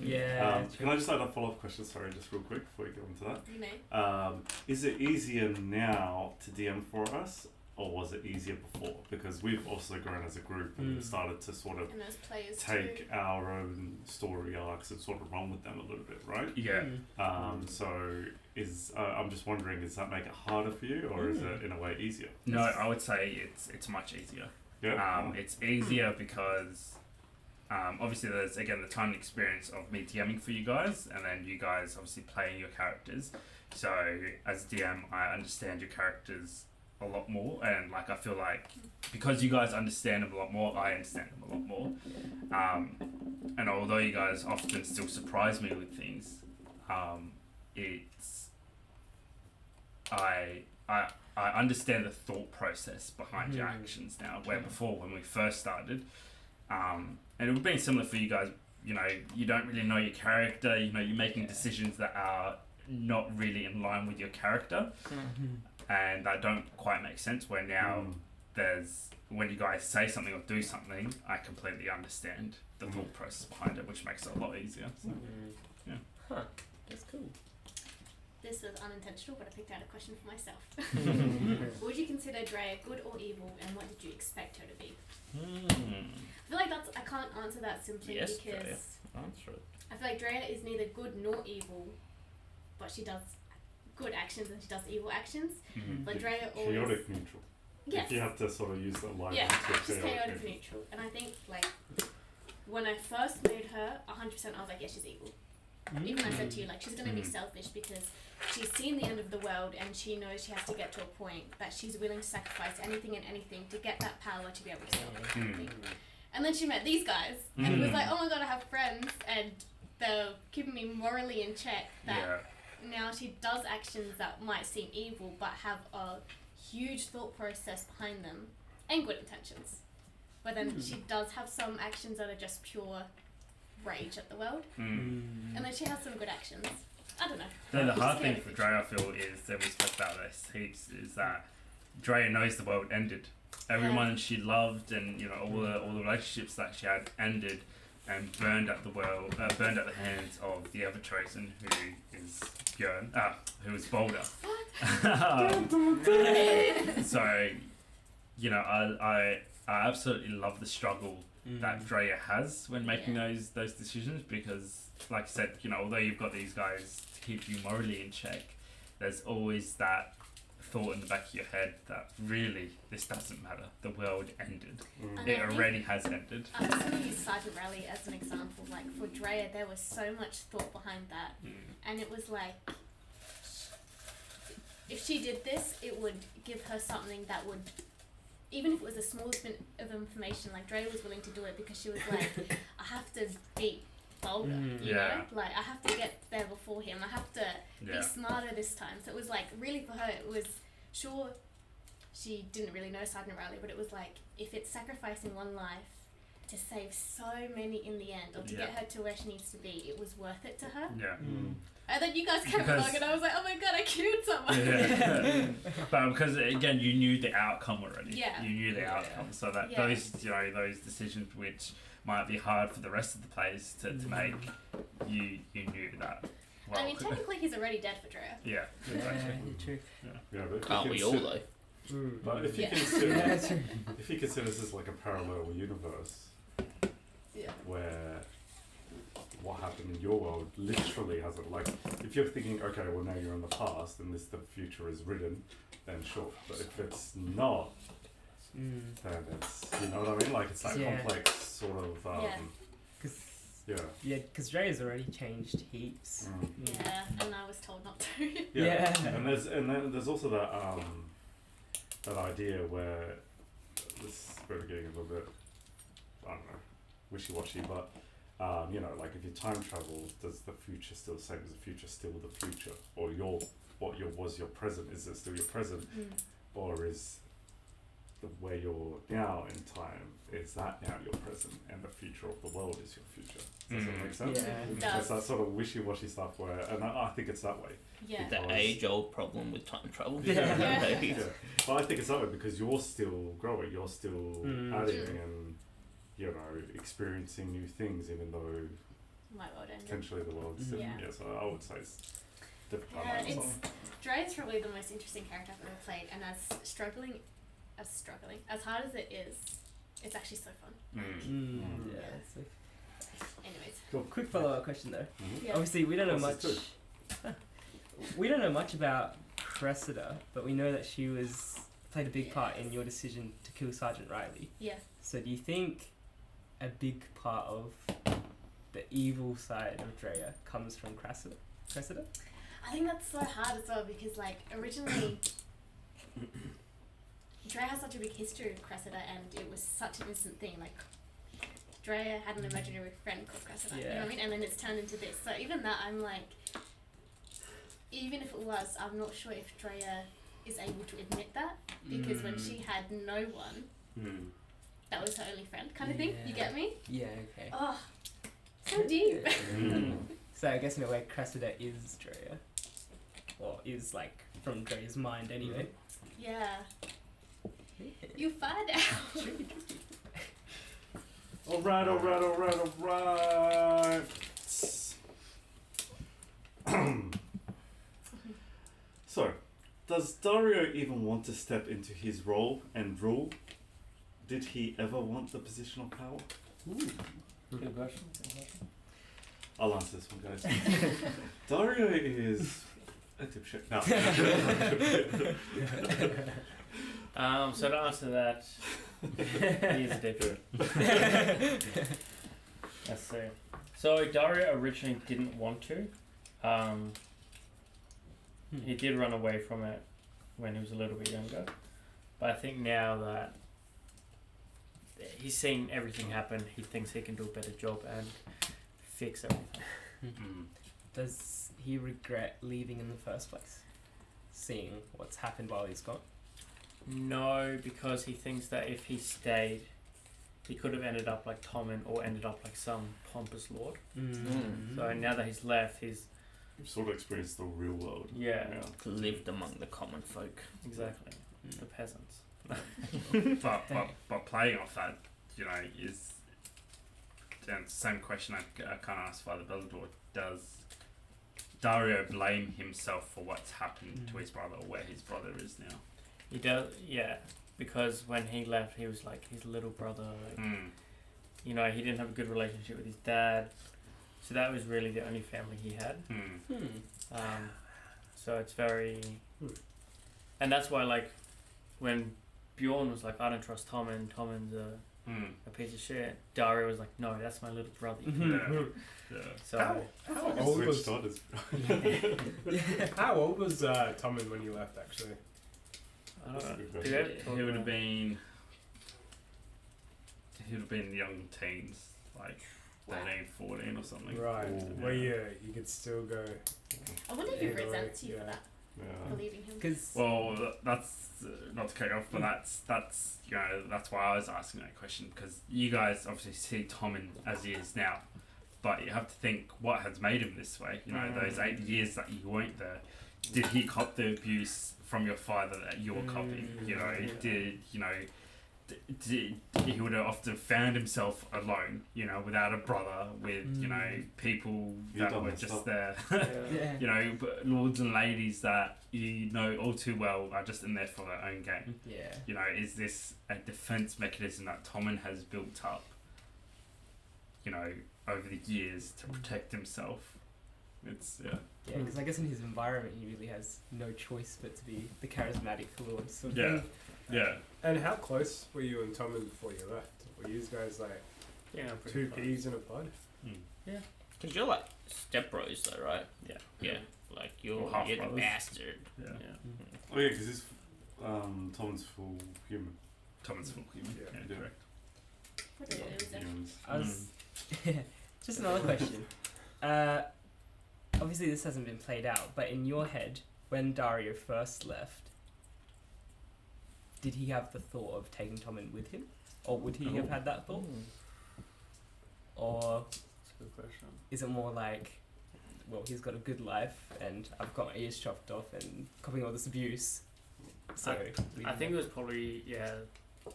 Yeah. Can I just add a follow-up question, sorry, just real quick before we go into that? You know? Is it easier now to DM for us, or was it easier before? Because we've also grown as a group and started to sort of And those players take too. our own story arcs and sort of run with them a little bit, right? Yeah. So is I'm just wondering, does that make it harder for you, or is it in a way easier? No, I would say it's much easier. Yeah. It's easier because obviously there's again the time and experience of me DMing for you guys, and then you guys obviously playing your characters. So as DM, I understand your characters a lot more, and like I feel like because you guys understand them a lot more, I understand them a lot more. And although you guys often still surprise me with things, it's I understand the thought process behind your actions now, where before when we first started, and it would have been similar for you guys, you know, you don't really know your character, you know, you're making decisions that are not really in line with your character, and that don't quite make sense, where now there's, when you guys say something or do something, I completely understand the thought process behind it, which makes it a lot easier. So, yeah. Huh. That's cool. This was unintentional, but I picked out a question for myself. Would you consider Drea good or evil, and what did you expect her to be? I feel like I can't answer that simply Yes, because Drea. Answer it. I feel like Drea is neither good nor evil, but she does good actions and she does evil actions. But Drea always... Chaotic neutral. Yes. If you have to sort of use that line. Yeah, to she's chaotic neutral. And I think, like, when I first made her 100%, I was like, yeah, she's evil. Even I said to you, like, she's going to be selfish because she's seen the end of the world and she knows she has to get to a point that she's willing to sacrifice anything and anything to get that power to be able to stop everything. And then she met these guys and it was like, oh my god, I have friends and they're keeping me morally in check, that now she does actions that might seem evil but have a huge thought process behind them and good intentions. But then she does have some actions that are just pure rage at the world. And then she has some good actions. I don't know. No, the hard thing for Drea, I feel, is, and we spoke about this heaps, is that Drea knows the world ended. Everyone she loved, and you know all the relationships that she had ended and burned at the hands of the Everchosen, who is Björn, who is Boulder. So, you know, I absolutely love the struggle that Drea has when making those decisions, because, like I said, you know, although you've got these guys to keep you morally in check, there's always that thought in the back of your head that really this doesn't matter. The world ended. It already has ended. I'm just going to use Sergeant Rally as an example. Like, for Drea, there was so much thought behind that. And it was like, if she did this, it would give her something that would, even if it was the smallest bit of information, like, Drea was willing to do it because she was like, I have to beat Boulder, you know? Like, I have to get there before him. I have to be smarter this time. So it was like, really for her, it was, sure, she didn't really know Sergeant Riley, but it was like, if it's sacrificing one life to save so many in the end, or to get her to where she needs to be, it was worth it to her. And then you guys came along and I was like, oh my god, I killed someone. But because, again, you knew the outcome already. Yeah. You knew the outcome. So that those, you know, those decisions which might be hard for the rest of the players to make, you knew that. Well, I mean, technically he's already dead for Drea. Yeah, exactly. True. Yeah, but Can't we all though? But if you consider, if you consider this as like a parallel universe, where what happened in your world literally hasn't, like, if you're thinking, okay, well now you're in the past and the future is written, then sure. But if it's not, then it's, you know what I mean? Like, it's that complex sort of. Because Drea's already changed heaps. Yeah, and I was told not to. And there's also that that idea where this is probably getting a little bit, I don't know, wishy-washy, but you know, like, if you time travel, does the future still the same? Is the future still the future, or was your present? Is it still your present, or is the way you're now in time, is that now your present, and the future of the world is your future? Does that make sense? Yeah. It's that sort of wishy-washy stuff where, and I think it's that way. Yeah. The age-old problem with time travel. But I think it's that way because you're still growing, you're still adding and, you know, experiencing new things, even though my world ended. potentially the world's still, so I would say it's different. Drea's probably the most interesting character I've ever played, and as struggling as struggling. As hard as it is, it's actually so fun. Yeah. So, Anyways. quick follow-up question though. Yeah. Obviously, we don't know much. What's this We don't know much about Cressida, but we know that she played a big part in your decision to kill Sergeant Riley. Yeah. So do you think a big part of the evil side of Drea comes from Cressida? I think that's so hard as well because, like, originally, Drea has such a big history with Cressida, and it was such an instant thing. Like, Drea had an imaginary friend called Cressida, you know what I mean? And then it's turned into this. So even that, I'm like, even if it was, I'm not sure if Drea is able to admit that because when she had no one, that was her only friend, kind of thing. You get me? Yeah. Okay. Oh, so deep. So I guess in a way, Cressida is Drea, or is like from Drea's mind anyway. Yeah. You find out. Alright. So, does Dario even want to step into his role and rule? Did he ever want the position of power? Good question. I'll answer this one, guys. Dario is a dipshit. No. So to answer that, he is a dipshit. Let's see. So Dario originally didn't want to. He did run away from it when he was a little bit younger. But I think now that he's seen everything happen, he thinks he can do a better job and fix everything. Does he regret leaving in the first place? Seeing what's happened while he's gone? No, because he thinks that if he stayed, he could have ended up like Tommen or ended up like some pompous lord. So now that he's left, he's sort of experienced the real world. yeah. Lived among the common folk. Exactly, the peasants. but playing off that, you know, is and same question I kind of asked Father Bellador. Does Dario blame himself for what's happened to his brother or where his brother is now? He does, yeah, because when he left, he was like his little brother. Like, you know, he didn't have a good relationship with his dad, so that was really the only family he had. So it's very, and that's why like when Bjorn was like, I don't trust Tommen. Tommen's a piece of shit. Dario was like, no, that's my little brother. So How old was How old was Tommen when you left? Actually, I don't know. He would have been. He would have been young teens, like 13, 14 or something. right? Well, yeah, you could still go. I wonder if he Either way, resents you for yeah. that, believing him. Because Well, that's not to cut you off, but that's you know that's why I was asking that question because you guys obviously see Tommen as he is now, but you have to think what has made him this way. You know, those 8 years that you weren't there, did he cop the abuse from your father that you were copying? You know, did you know? He would have often found himself alone, you know, without a brother, with you know people that were just there, you know, but lords and ladies that you know all too well are just in there for their own game. yeah, You know, is this a defense mechanism that Tommen has built up, you know, over the years to protect himself? It's because I guess in his environment he really has no choice but to be the charismatic lord sort of Yeah. thing. yeah. And how close were you and Tommen before you left? Were you guys like yeah, two peas in a pod? Because you're like stepbros though, right? Yeah. Yeah. Like you're Or half the brothers. bastard. Yeah. Oh yeah, because he's Tommen's full human. Tommen's full human. Yeah. Yeah, correct. What did it do? Humans. I was just another question. Obviously this hasn't been played out, but in your head, when Dario first left, did he have the thought of taking Tommen with him, or would he have had that thought, or That's a good question. is it more like, well, he's got a good life and I've got my ears chopped off and copying all this abuse, so I think it was probably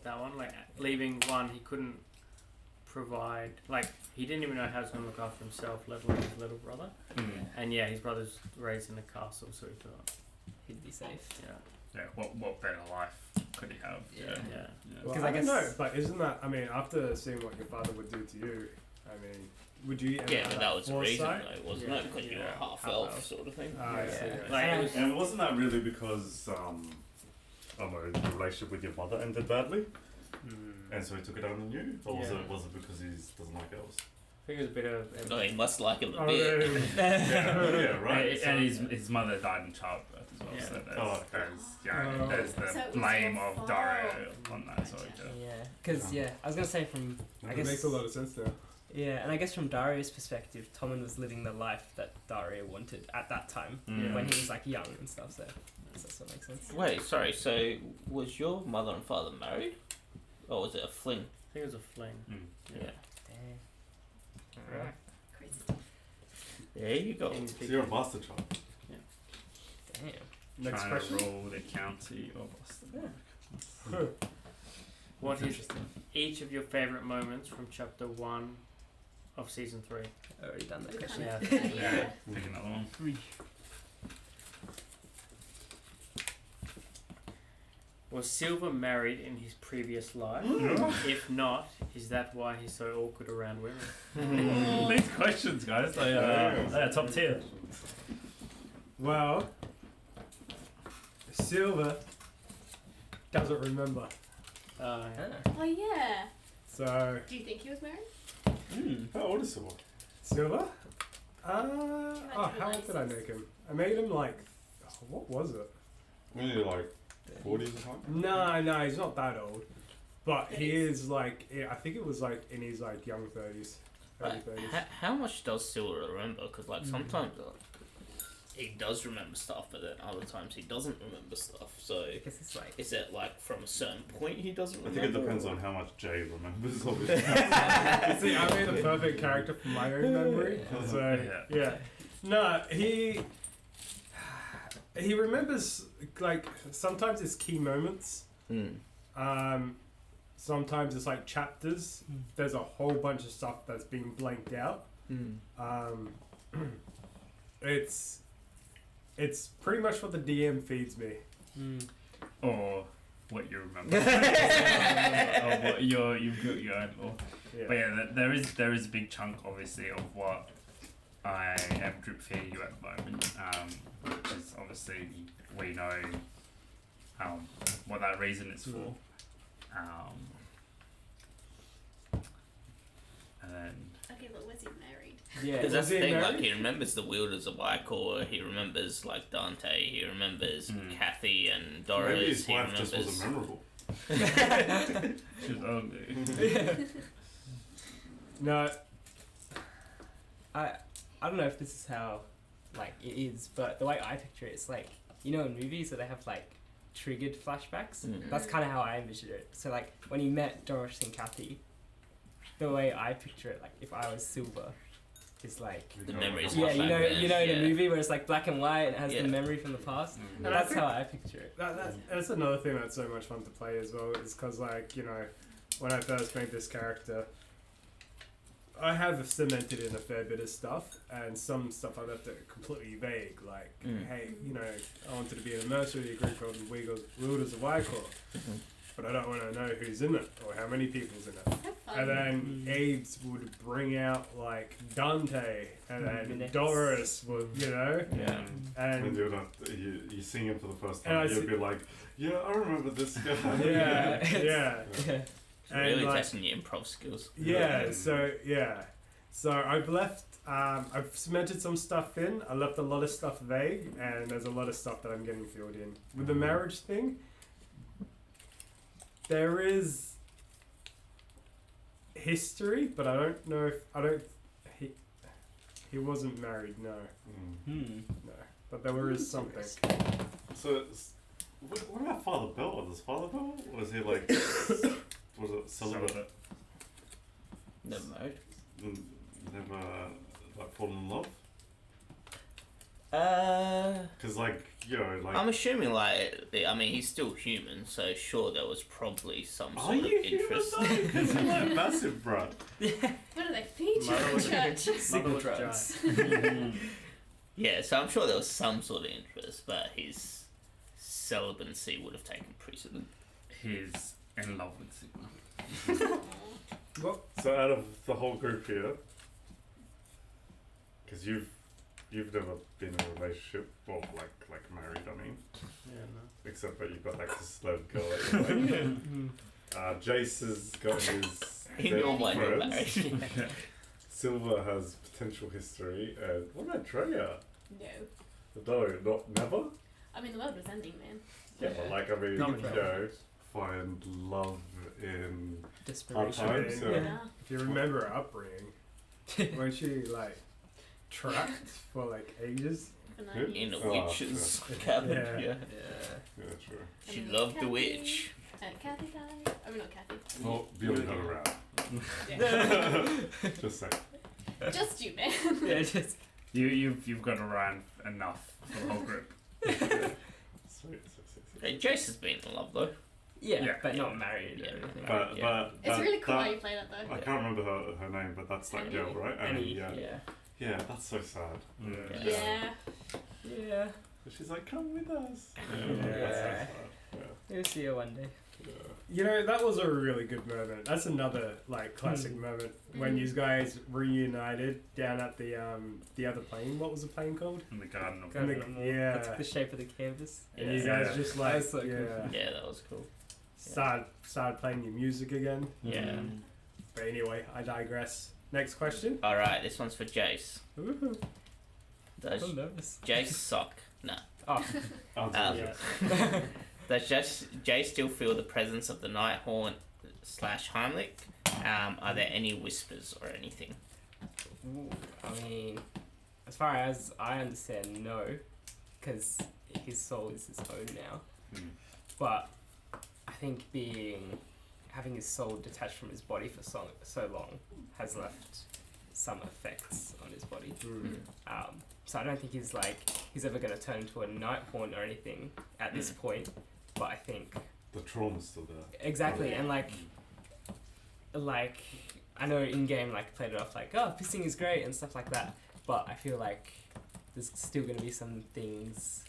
that one. Like leaving one, he couldn't provide. Like he didn't even know how he was going to look after himself, let alone his little brother. And his brother's raised in a castle, so he thought, he'd be safe. yeah. Yeah. What better life could he have? Yeah. Yeah. Yeah. Well, 'Cause I I don't guess- know, but isn't that? I mean, after seeing what your father would do to you, I mean, would you? ever Yeah, have but that was the reason, foresight? though, wasn't Yeah. it? Because you were Yeah. half Half elf, elf. sort of thing. Ah, I see. Yeah. Like, it was, And wasn't that really because I don't know, the relationship with your mother ended badly, and so he took it out on you, or Yeah. was it because he doesn't like elves? I think it was a bit of. No, he must like him a Oh, bit. Yeah, right. And his mother died in childbirth as well, Yeah. so there's, Oh, okay. Oh. there's So the it was blame your of fault. Dario on that sort Gotcha. of. Yeah, because I was gonna say from I It guess makes a lot of sense now. yeah, and I guess from Dario's perspective, Tommen was living the life that Dario wanted at that time Mm. when he was like young and stuff. So that's what makes sense. Wait, sorry, so was your mother and father married? Or was it a fling? I think it was a fling. Mm. Yeah. Dang. Alright. Crazy stuff. There you go. King's So you're a bastard child. Damn. Next Trying question. to rule the county of Boston. Huh. What is Interesting. each of your favourite moments from chapter 1 of season 3? Already done that We've question. Yeah. done it. Yeah. Pick another one. Was Silver married in his previous life? If not, is that why he's so awkward around women? These questions, guys, they are top tier. Well, Silver doesn't remember. Yeah. Ah. Oh yeah. So Do you think he was married? How old is Silver? Silver? Like Oh, how old did I make him? I made him like, what was it? Maybe like 40s or something? No, he's not that old. But he is like, I think it was like in his like young 30s, early 30s. How much does Silver remember? Because like sometimes he does remember stuff, but then other times he doesn't remember stuff. So I guess it's like is it like from a certain point he doesn't I remember? think it depends on how much Jay remembers, obviously. See, I made a perfect character from my own memory. Yeah. So, Yeah. yeah. No, he remembers, like, sometimes it's key moments. Sometimes it's like chapters. There's a whole bunch of stuff that's being blanked out. It's pretty much what the DM feeds me. Or what you remember. Or what you've got your own law. Yeah. But yeah, there is a big chunk, obviously, of what I am drip feeding you at the moment, which is obviously we know what that reason is for. And then Okay, but was he married? yeah. Because that's Was the he thing, married? like he remembers the wielders of Icor, he remembers like Dante, he remembers Kathy and Doris, Maybe his he wife remembers. just wasn't memorable. she was ugly. No, I don't know if this is how like it is, but the way I picture it, it's like in movies where they have like triggered flashbacks. That's kind of how I envisioned it. So like when he met Doris and Kathy, the way I picture it, like if I was Silver, is like The memories. yeah, of you know, back then, the yeah. movie where it's like black and white and it has Yeah. the memory from the past. And I That's think- how I picture it. that's another thing that's so much fun to play as well, is because, like, you know, when I first made this character, I have cemented in a fair bit of stuff, and some stuff I left it completely vague, like, hey, you know, I wanted to be in a mercenary group of wielders of Icor, but I don't want to know who's in it, or how many people's in it. Have fun. And then Abe's would bring out, like, Dante, and then Minutes. Doris would, you know, Yeah. And and you see him for the first And I time, you'll see- be like, yeah, I remember this guy. yeah, yeah. Yeah. And, Really like, testing your improv skills. Yeah, so I've left, I've cemented some stuff in. I left a lot of stuff vague, and there's a lot of stuff that I'm getting filled in. With the marriage thing, there is history, but I don't know if he wasn't married. No, but there is something. So, what about Father Bell? Was Father Bell? Was he like, was it celibate? Never married. Never like fallen in love? Uh, Because like, you know, like. I'm assuming like, I mean, he's still human, so sure there was probably some Are sort of you interest. Because you're like massive, bro. What do they feature Mother in was- church? Mother Signal was drugs. giant. Yeah, so I'm sure there was some sort of interest, but his celibacy would have taken precedent. he's in love with Sigma. So out of the whole group here, because you've never been in a relationship, or like married, I mean, Yeah, no. except that you've got like this sled girl that you like. Jace has got his In your mind, you're friends. married. Silver has potential history, and what about Drea? No. No, not never. I mean, the world was ending, man. Yeah, but like I mean, Not you really. know, find love in hard Desperation. times. Yeah. Yeah. If you remember her upbringing, weren't she like trapped for like ages? For Who? 9 In years. a witch's cabin. Yeah. Yeah. Yeah. Yeah, true. She And loved the Kathy. witch. Kathy died. I mean, not Kathy. Well, Bjorn got around. Yeah. Just saying. Just you, man. Yeah, just You've got around enough for the whole group. Sweet. Hey, Jace has been in love though. yeah, Yeah. but not married Yeah. or anything. But yeah. It's really cool how that, you play that though. I can't remember her name, but that's that girl, right? Annie, yeah. yeah. Yeah, that's so sad. Yeah. Yeah. Yeah. She's like, come with us. Yeah. That's so sad. Yeah. We'll see you one day. Yeah. You know, that was a really good moment. That's another like classic moment when you guys reunited down at the other plane. What was the plane called? In the garden of And the- Garden of yeah. That's the shape of the canvas. And you Yeah. guys just like That's so cool. Yeah, that was cool. started playing your music again. Yeah. But anyway, I digress. Next question. All right, this one's for Jace. Woohoo. Does I'm nervous. Jace suck? No. Oh, Answer Yeah. yes. Does Jace still feel the presence of the night haunt / Heimlich? Are there any whispers or anything? ooh, I mean, as far as I understand, no, because his soul is his own now. Hmm. But I think having his soul detached from his body for so long has left some effects on his body. So I don't think he's ever going to turn into a night haunt or anything at this point. But I think The trauma's still there. exactly, Yeah. and like I know in game played it off pissing is great and stuff like that. But I feel like there's still going to be some things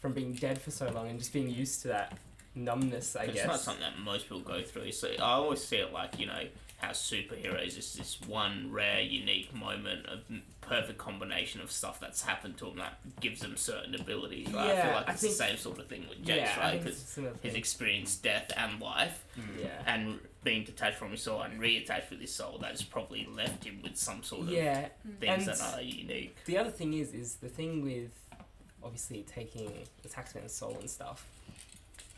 from being dead for so long and just being used to that numbness. I guess It's not something that most people go through. So I always see it like, you know, how superheroes is this one rare, unique moment of perfect combination of stuff that's happened to them that gives them certain abilities. Right? I feel Yeah, like I it's think- the same sort of thing with Jace, yeah, I right? think it's Because a similar he's thing. experienced death and life, Yeah. and being detached from his soul and reattached with his soul, that has probably left him with some sort of Yeah, things and that are unique. the other thing is the thing with obviously taking the taxman's soul and stuff.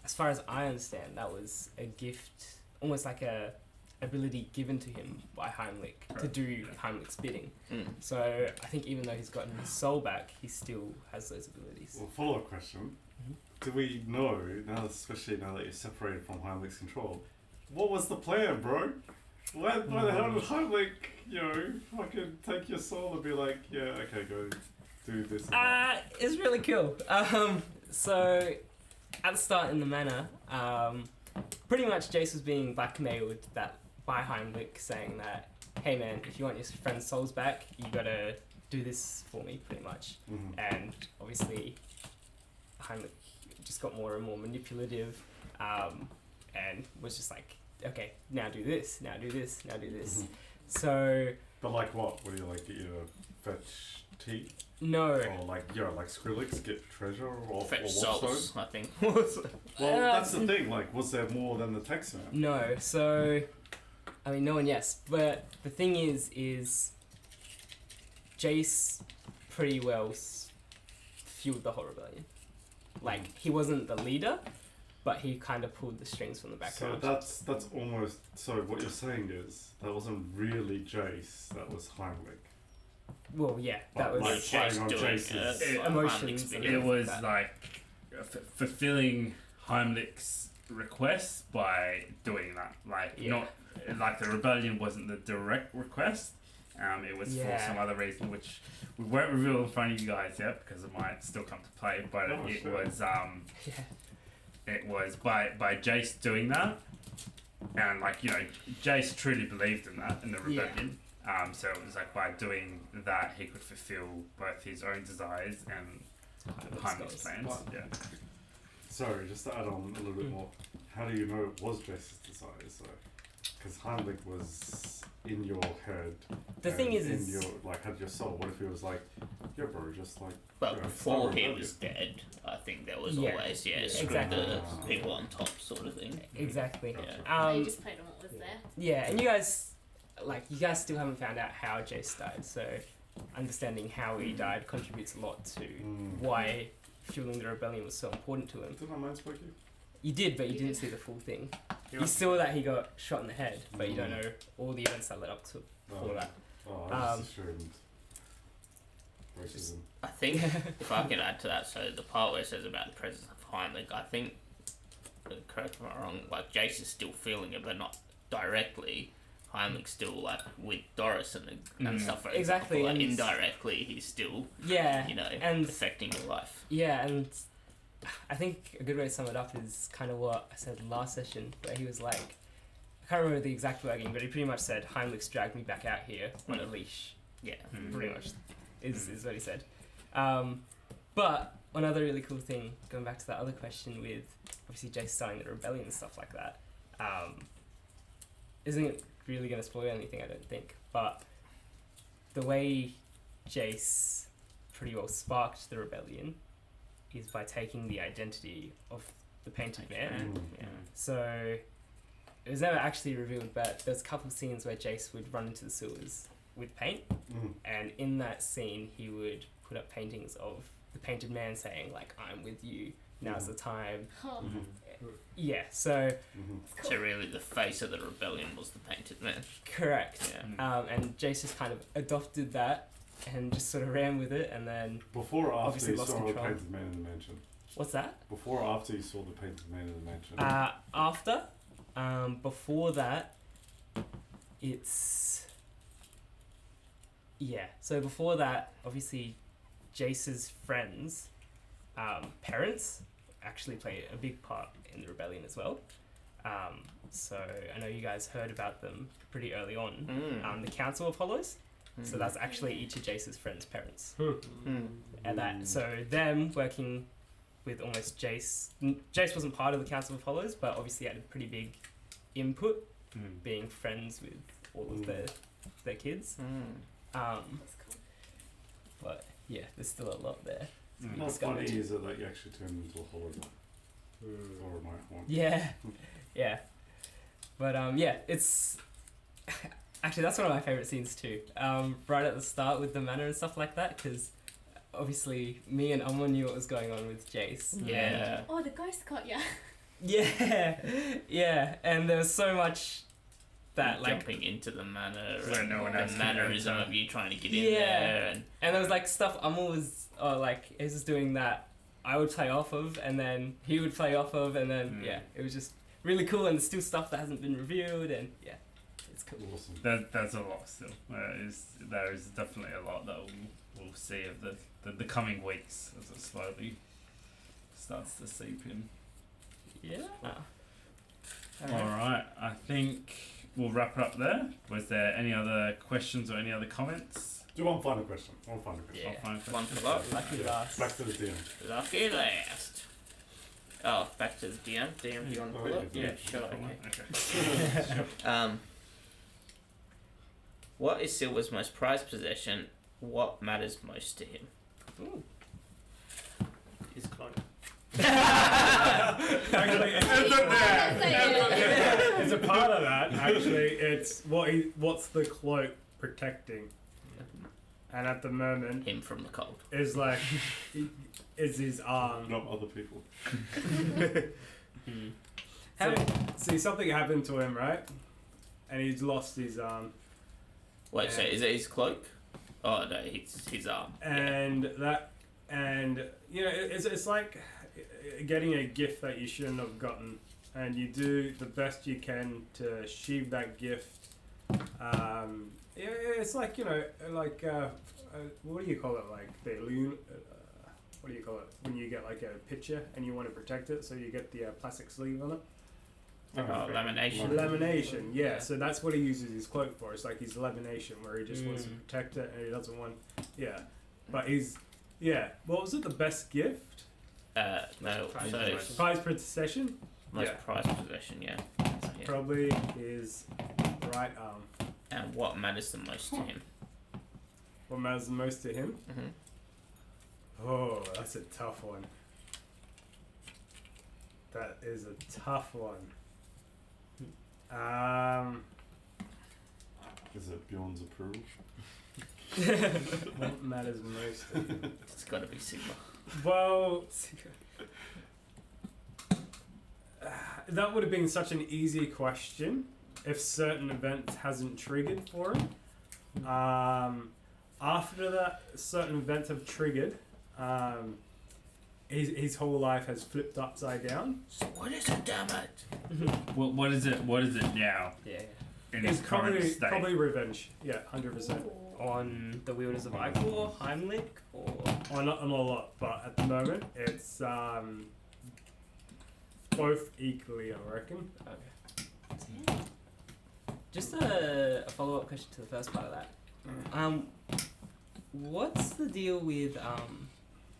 As far as I understand, that was a gift, almost like a ability given to him by Heimlich to do Heimlich's bidding. Mm. So I think even though he's gotten his soul back, he still has those abilities. Well, follow-up question. Mhm. Do we know, now, especially now that you're separated from Heimlich's control, what was the plan, bro? Why the hell did Heimlich, fucking take your soul and be like, yeah, okay, go do this and that? It's really cool. So at the start in the manor, pretty much Jace was being blackmailed by Heimlich, saying that, hey man, if you want your friend's souls back, you gotta do this for me, pretty much. Mhm. And obviously, Heimlich just got more and more manipulative, and was just like, okay, now do this, now do this, now do this. Mhm. So But like what? What do you like, get you to fetch tea? no. Or like Skrillex get treasure or Fetch Watchstone? souls, I think. Well, that's the thing, like, was there more than the text man? No, so I mean no and yes, but the thing is Jace pretty well fueled the whole rebellion. Like he wasn't the leader, but he kind of pulled the strings from the So background. that's almost, so what you're saying is, that wasn't really Jace, that was Heimlich. Well, yeah, that Like, was like playing on doing Jace's... emotions Heimlich's and bidding. It was that. like fulfilling Heimlich's request by doing that. Like Yeah. not like the rebellion wasn't the direct request. It was for Yeah. some other reason which we won't reveal in front of you guys yet because it might still come to play. But Oh, it sure. was yeah. it was by Jace doing that, and Jace truly believed in that in the Yeah. rebellion. So it was like by doing that he could fulfill both his own desires and Heimlich's plans. Wow. Yeah. Sorry, just to add on a little bit more. How do you know it was Jace's desire? So, because Heimlich was in your head. The thing is, in your had your soul. What if he was like, yeah, bro, just like. But you know, before start he with was you. dead, I think there was Yeah. always screw Exactly. the people on top sort of thing. Exactly. Yeah. You just played on what was there. Yeah, and you guys still haven't found out how Jace died, so understanding how he died contributes a lot to why fueling the rebellion was so important to him. Did my mind spoke you? You did, but you didn't see the full thing. You saw that he got shot in the head, but you don't know all the events that led up to all that. Oh, I just assumed racism. I think if I can add to that, so the part where it says about the presence of Heimlich, I think, correct me if I'm wrong, like Jace is still feeling it, but not directly. Heimlich's still like with Doris and stuff. For Exactly, example, like, and indirectly he's still Yeah, and affecting your life. yeah, and I think a good way to sum it up is kind of what I said last session, where he was like, I can't remember the exact wording, but he pretty much said, Heimlich's dragged me back out here on a leash. Yeah. Pretty much is what he said. But another really cool thing, going back to that other question with obviously Jace starting the rebellion and stuff like that, isn't really going to spoil anything, I don't think. But the way Jace pretty well sparked the rebellion is by taking the identity of the Painted Man. Yeah. So it was never actually revealed, but there's a couple of scenes where Jace would run into the sewers with paint, and in that scene he would put up paintings of the Painted Man saying like, "I'm with you. Now's the time." Oh, Yeah. So So really, the face of the rebellion was the Painted Man. correct. Yeah. And Jace just kind of adopted that and just sort of ran with it, and then Before or after Obviously you lost saw the control. Painted Man in the mansion? what's that? Before or after you saw the Painted Man in the mansion? After, before that, it's So before that, obviously, Jace's friends, parents, actually play a big part in the rebellion as well. So I know you guys heard about them pretty early on. The Council of Hollows. So that's actually each of Jace's friends' parents. And that, so them working with almost Jace. Jace wasn't part of the Council of Hollows, but obviously had a pretty big input, being friends with all of their kids. that's cool. But yeah, there's still a lot there. How discovered. funny is it that you actually turned into a hologram? Or a remote one? Yeah. But yeah, it's actually that's one of my favorite scenes too. Right at the start with the manor and stuff like that, because obviously me and Amma knew what was going on with Jace. Yeah. Oh, the ghost got ya. Yeah, and there was so much that like, jumping into the manor Where and no one the else can mannerism enter. of you trying to get in there and there was like stuff Amma was he was just doing that I would play off of, and then he would play off of, and then it was just really cool, and there's still stuff that hasn't been revealed, and it's cool. Awesome. There's a lot still. There is definitely a lot that we'll see of the coming weeks as it slowly starts to seep in. Yeah. Alright, I think we'll wrap it up there. Was there any other questions or any other comments? Do one final question. One final question. Yeah. I'll find one questions. for last. Lucky last. Back to the DM. Lucky last. Oh, back to the DM. DM, do you want to Oh, pull yeah, up? yeah. Yeah, sure. Okay. What is Silver's most prized possession? What matters most to him? Ooh. His clone. Actually, Yeah. it's a part of that. Actually, it's what's the cloak protecting, and at the moment Him from the cold. is like is his arm. Not other people. See, something happened to him, right? And he's lost his arm. Wait, so is it his cloak? Oh no, it's his arm. And you know, it's like getting a gift that you shouldn't have gotten, and you do the best you can to sheathe that gift. It's like, you know, like what do you call it? Like the what do you call it when you get like a picture and you want to protect it, so you get the plastic sleeve on it. Lamination. Lamination, yeah. So that's what he uses his cloak for. It's like his lamination, where he just wants to protect it and he doesn't want, But he's, what was it? The best gift? No. Prize So possession. Prize possession, most Yeah. prized possession. Yeah. Yeah. probably his right arm. And what matters the most to him? What matters the most to him? Mm-hmm. Oh, that's a tough one. That is a tough one. Is it Bjorn's approval? What matters most to him? It's got to be Sigma. Well, that would have been such an easy question if certain events hasn't triggered for him. After that, certain events have triggered. His whole life has flipped upside down. So what is it, damn it? What is it? What is it now? Yeah. In It's its current probably state. probably revenge. Yeah, 100%. On the Wielders of Icor, Heimlich, or Oh, not a lot, but at the moment it's both equally, I reckon. okay. Just a follow-up question to the first part of that. What's the deal with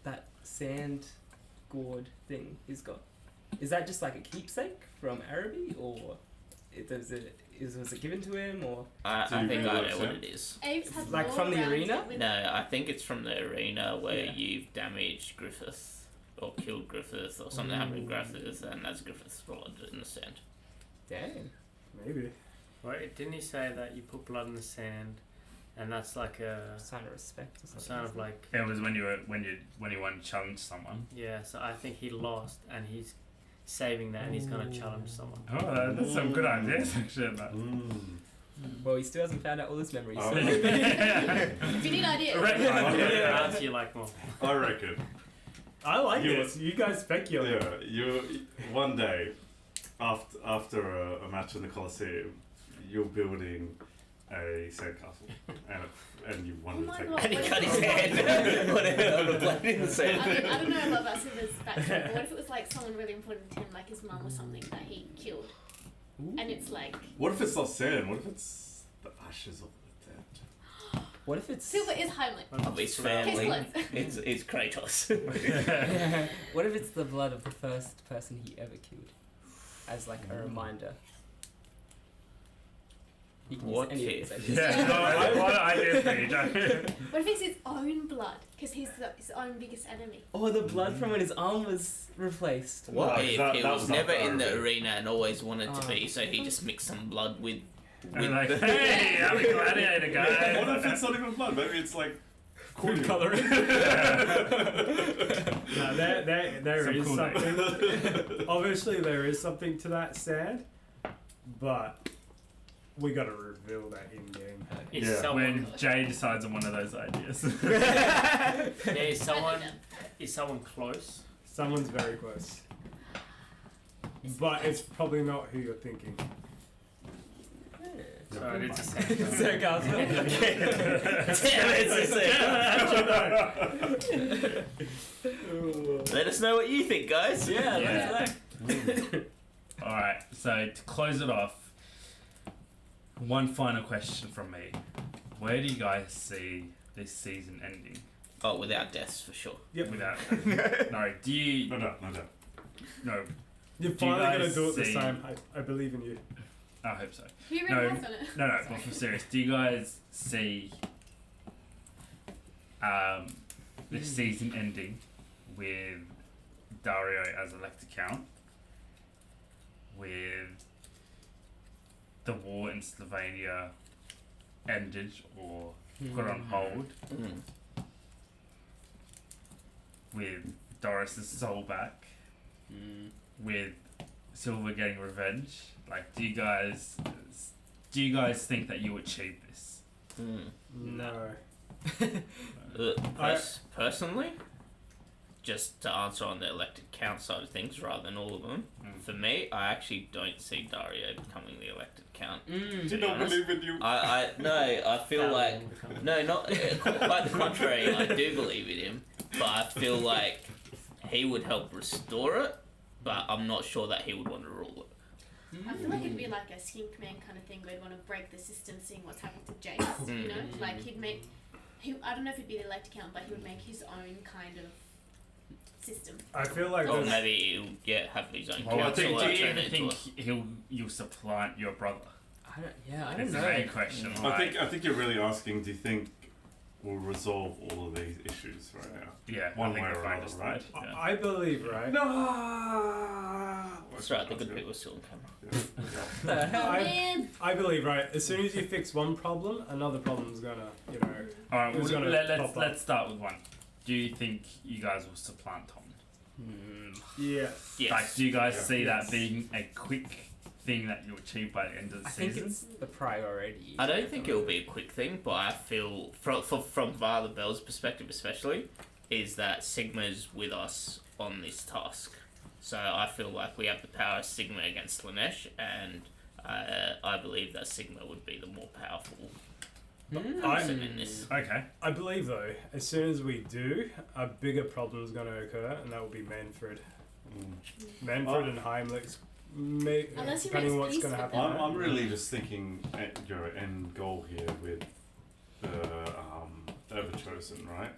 that sand gourd thing he's got? Is that just like a keepsake from Araby, or was it given to him, or I Do you think I really know like what that? it is. Abe's had Like more from the around arena? it with- No, I think it's from the arena where Yeah. you've damaged Griffith or killed Griffith or something happened to Griffith, and that's Griffith's blood in the sand. damn? Maybe. Wait, didn't he say that you put blood in the sand, and that's like a Sign of respect or something. sign of like It was when you wanted to challenge someone. yeah. So I think he lost, and he's saving that, and he's gonna challenge someone. Oh, that's some good ideas actually. But Well, he still hasn't found out all his memories. Oh. So. If you need ideas. Right. Yeah, answer you like more. I reckon. I like You- this. You guys speculate. Yeah, you one day after a match in the Colosseum, you're building a sandcastle, and you Oh wanted my to take. god. And he what cut if his it was- hand. Whatever, the blood in the I sand. don't know about Basuva's backstory, but what if it was like someone really important to him, like his mum or something that he killed? And it's like, What if it's not sand? What if it's the ashes of the dead? What if it's Silver is Heimlich. Of his Case family. closed. It's Kratos. What if it's the blood of the first person he ever killed, as like a reminder? You can What use any if? of these ideas. Yeah, no, what ideas for you, Joe? What if it's his own blood? Because he's his own biggest enemy. Or the blood from when his arm was replaced. What No, if that- he that was was not never in the Araby. arena and always wanted to Oh. be, so he just mixed some blood with And like, hey, I'm a gladiator, guy. What if it's not even blood? Maybe it's like Food coloring. No, there Some is cool name. something. Obviously, there is something to that sand, but we gotta reveal that in game. Is Yeah. someone When Jay decides on one of those ideas. yeah, is I like someone that. is someone close? Someone's very close, but it's probably not who you're thinking. So it's a Sarcasm. Damn it, it's Let us know what you think, guys. Yeah, Yeah. that's Alright, so to close it off, one final question from me. Where do you guys see this season ending? Oh, without deaths for sure. Yep. Without no, do you no. no, You're Do you finally gonna guys do it this see- time. I believe in you. I hope so. Who No, already has done it? No, but for serious, do you guys see this season ending with Dario as elected count, with the war in Slovenia ended or put on hold, Mm. with Doris's soul back, with Silver getting revenge? Like, do you guys think that you achieve this? Mm. No. Personally, just to answer on the elected count side of things rather than all of them, for me, I actually don't see Dario becoming the elected count. You be don't honest. believe in you. I feel like no, not quite the contrary. I do believe in him, but I feel like he would help restore it, but I'm not sure that he would want to rule it. I feel like it'd be like a skink man kind of thing where he'd want to break the system, seeing what's happened to Jace, you know? Like he'd make, I don't know if he'd be the elected count, but he would make his own kind of system. I feel like Or there's- maybe he'll have his own Well, council. do you turn even it into think you'll supplant your brother? I don't It's know. the main question. I think you're really asking. Do you think we'll resolve all of these issues right now? Yeah, One I think way the or fight another, is right? tied, yeah. I believe, right? No. That's right, the good people still on camera. The hell? Oh man. I believe, right? As soon as you fix one problem, another problem's gonna, you know. All right, Who's gonna pop up? let's start with one. Do you think you guys will supplant Tom? Yeah. Yes. Like, do you guys Yeah. see that Yes. being a quick thing that you'll achieve by the end of the I think season? it's the priority. I don't think it'll be a quick thing, but I feel from Father Bell's perspective, especially, is that Sigma's with us on this task. So I feel like we have the power of Sigma against Lanesh, and I believe that Sigma would be the more powerful person in this. Okay. I believe though, as soon as we do, a bigger problem's gonna occur, and that will be Manfred. Manfred and Heimlich's. Unless he Depending on makes what's peace gonna with happen. them. I'm really just thinking your end goal here with the Everchosen, right?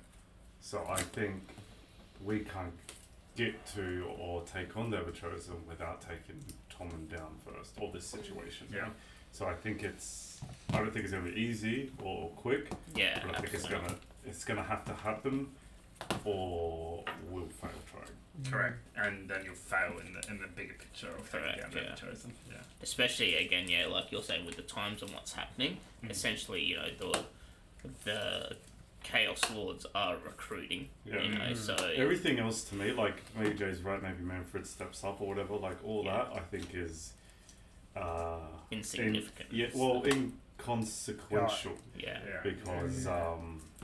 So I think we can't get to or take on the Everchosen without taking Tommen down first, or this situation. Yeah. So I don't think it's gonna be easy or quick, Yeah, but I think absolutely. it's gonna have to happen, or we'll fail trying. Correct. And then you'll fail in the bigger picture of taking Correct, down yeah. the chosen. Yeah. Especially again, yeah, like you're saying with the times and what's happening. Mhm. Essentially, you know, the Chaos Lords are recruiting. Yeah. You know, so Everything else to me, like maybe Jay's right, maybe Manfred steps up or whatever, like all Yeah. that I think is insignificant. inconsequential. Yeah. Yeah. Because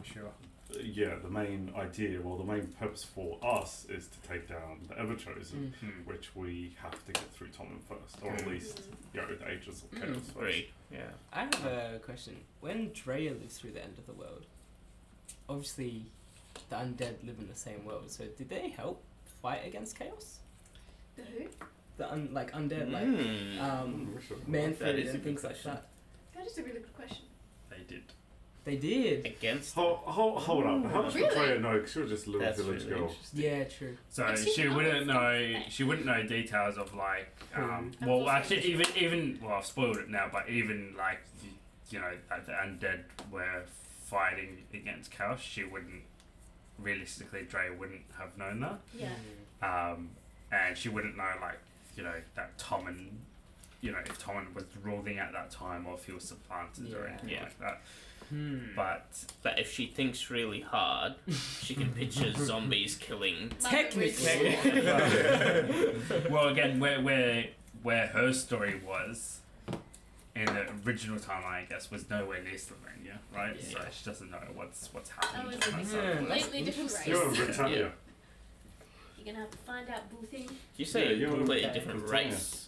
Sure. the main idea, well, the main purpose for us is to take down the Everchosen, Hmm. which we have to get through Tommen first, or at least the Ages of Chaos first. Agreed. Yeah. I have a question. When Drea lives through the end of the world, obviously the undead live in the same world, so did they help fight against chaos? The who? The undead, like Mm, sure. That Manfred is a and good things like question. that. That is a really good question. They did. They did. Against. Hold up. How much Really? would Freya know? 'Cause she was just a little That's village really girl. interesting. Yeah, true. So Actually, she no, wouldn't it's know. not. She wouldn't know details of like. Hmm. Well, actually, even well, I've spoiled it now. But even like, you know, that the undead were fighting against chaos. She wouldn't. Realistically, Dre wouldn't have known that. Yeah. And she wouldn't know like, you know, that Tommen. You know, if Tommen was ruling at that time, or if he was supplanted or Yeah. anything Yeah. like that. Hmm. But But if she thinks really hard, she can picture zombies killing. Technically. well, again, where her story was in the original timeline, I guess, was nowhere near Slovenia, right? Yeah. So she doesn't know what's That happening. was on that a side of the world. completely different race. You're in You're Britannia. Yeah. gonna have to find out boo thing. Did you say Yeah, a you're completely okay. different Britannia. race?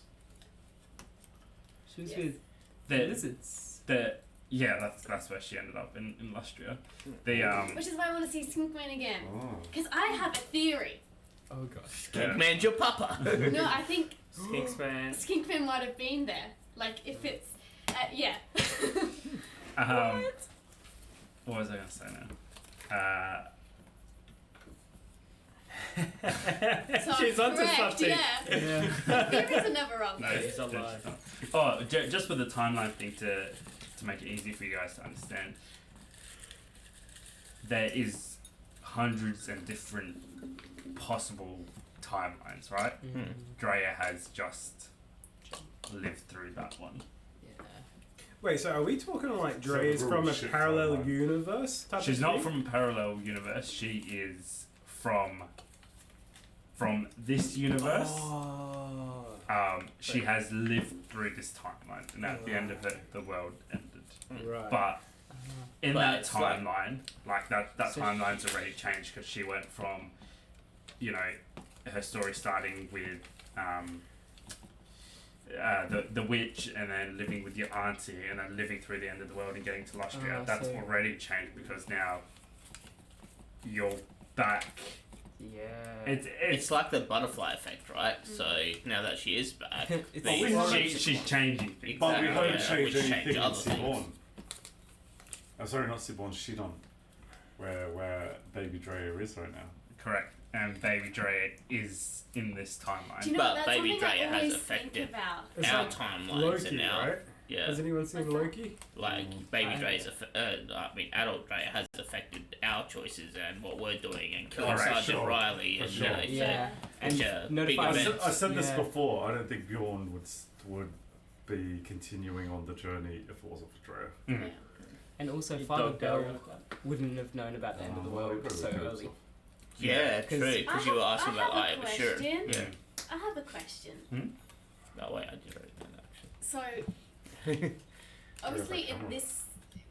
She was Yes. with The, lizards. that's where she ended up in Lustria. The Which is why I want to see Skinkman again. Oh. Because I have a theory. Oh gosh. Yeah. Man's your papa. No, I think Kingsman. Skinkman might have been there. Like, if it's. Yeah. what was I gonna say now? So She's I'm onto correct, something. Yeah. Theories are never wrong. No, She's it's alive. Oh, just with the timeline thing to make it easy for you guys to understand. There is hundreds and different possible timelines, right? Drea has just lived through that one. Yeah. Wait, so are we talking like Dre is Some from a bullshit parallel timeline. universe type She's of not thing? from a parallel universe. She is from this universe. Oh. She has lived through this timeline, and at the end of it, the world ended. Right. But in But that it's like- timeline, like that So timeline's already changed because she went from, you know, her story starting with the witch, and then living with your auntie, and then living through the end of the world and getting to Lustria. Oh, That's so- already changed because now you're back. Yeah. It's like the butterfly effect, right? So now that she is back, It's these like- she's changing things. But we Exactly, haven't yeah, changed which change anything in other things. Sibon. Sorry, not Sibon, Shidon. Where baby Drea is right now. correct. And Baby Drea is in this timeline. Do you know But that's Baby something I Drea has always affected think about. It's our like timelines Loki, and our right? yeah. Has anyone seen What's that? Loki? Like Baby Dre's, adult Drea has affected our choices and what we're doing, and killing Correct, Sergeant sure. Riley, For and sure. Yeah. which And are big notify I events. said this Yeah. before. I don't think Bjorn would be continuing on the journey if it wasn't for Drea. Mm. Yeah. And also, You Father dog down Bell like that. wouldn't have known about the end of the world so early. Yeah, Because- true. Because you were asking about I I have a was sure. question. Yeah. I have a question. Oh wait, I did write that actually. So, obviously, camera. in this,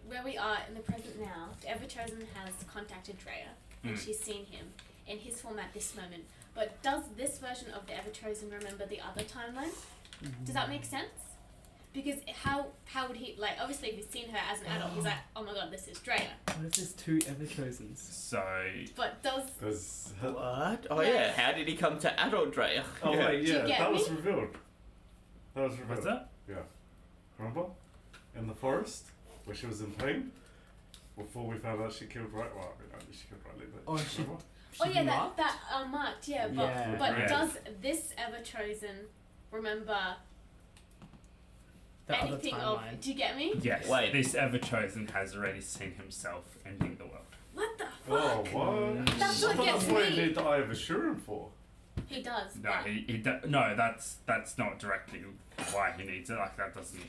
where we are in the present now, the Everchosen has contacted Drea, and she's seen him in his form at this moment. But does this version of the Everchosen remember the other timeline? Does that make sense? Because how would he, like, obviously if he's seen her as an adult, he's like, oh my god, this is Drea. What if there's two Everchosens? So, But does, There's, What? Oh Yeah. yeah. How did he come to adult Drea? oh Yeah. wait, Do you yeah, get that was me? revealed. That was revealed. what's that? Yeah. Remember? In the forest, where she was in pain. Before we found out she killed Riley. Well, I knew she killed Riley, but Oh, she- remember? oh yeah, marked? that marked, yeah, but, Yeah. but Yeah. does this Everchosen remember The other anything timeline. of, do you get me? Yes. Wait. This Everchosen has already seen himself ending the world. What the Oh, fuck? what? That's what But gets that's what me. you need the Eye of Assurum for. He does. No, but no, that's not directly why he needs it. Like that doesn't.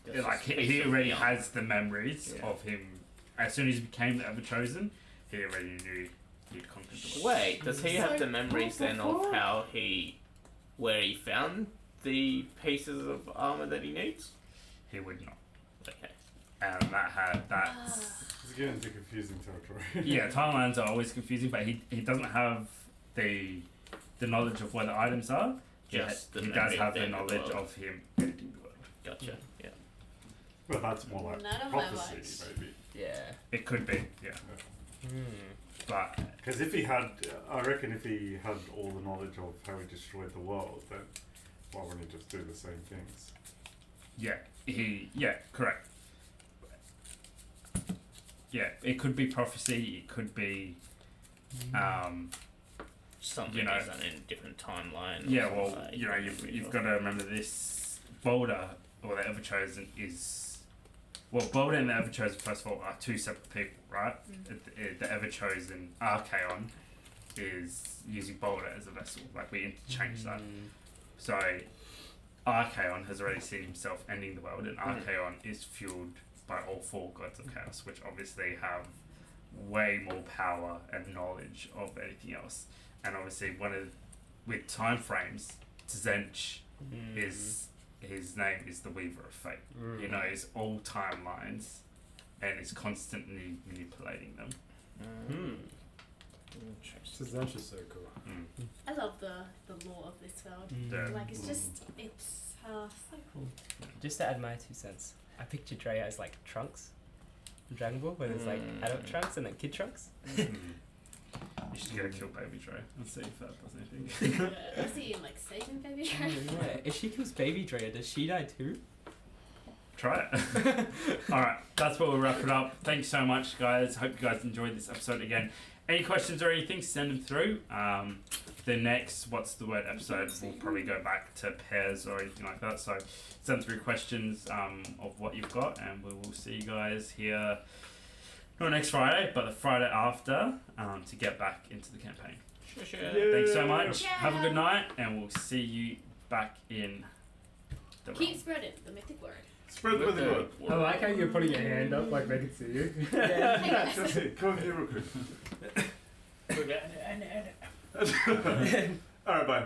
That's Like just he piece of already film. has the memories Yeah. of him. As soon as he became the Everchosen, he already knew he'd conquered the world. Wait, does he have the memories then of how where he found the pieces of armor that he needs? He would not. Okay. And that's. It's getting into confusing territory. Yeah, timelines are always confusing, but he doesn't have the knowledge of where the items are. Just the he does memory have of the the end of the knowledge world. of him editing the world. Gotcha. Yeah. But that's more like None of my prophecy, words. maybe. Yeah. It could be, yeah. But Because if he had, I reckon if he had all the knowledge of how he destroyed the world, then why wouldn't he just do the same things? correct. Yeah, it could be prophecy. It could be, Something You know- he's done in a different timeline. or yeah. Well, something like you know, that. you've got to remember this. Boulder or the Everchosen is, well, Boulder and the Everchosen first of all are two separate people, right? The Everchosen Archaon is using Boulder as a vessel. Like we interchange that. So Archaon has already seen himself ending the world, and Archaon is fueled by all four gods of chaos, which obviously have way more power and knowledge of anything else. And obviously, with time frames, Tzench is his name is the Weaver of Fate. He knows all timelines, and is constantly manipulating them. Interesting. Zench is so cool. I love the lore of this world. Yeah. Like it's so cool. Just to add my 2 cents, I picture Drea as like Trunks from Dragon Ball, where there's like adult Trunks and then kid Trunks. You should go kill Baby Dre and see if that does anything. I see him like saving Baby Oh, Drea. yeah. If she kills Baby Drea, does she die too? Try it. Alright, that's where we'll wrap it up. Thanks so much, guys. Hope you guys enjoyed this episode again. Any questions or anything, send them through. The next What's the Word episode, we'll probably go back to pairs or anything like that. So send through questions of what you've got, and we will see you guys here, not next Friday, but the Friday after, to get back into the campaign. Sure. Thanks so much. Yeah. Have a good night, and we'll see you back in the Keep realm. spreading the mythic word. Spread the word. I like how you're putting your hand up like they can see you. That's it. Come here real quick. Alright, bye.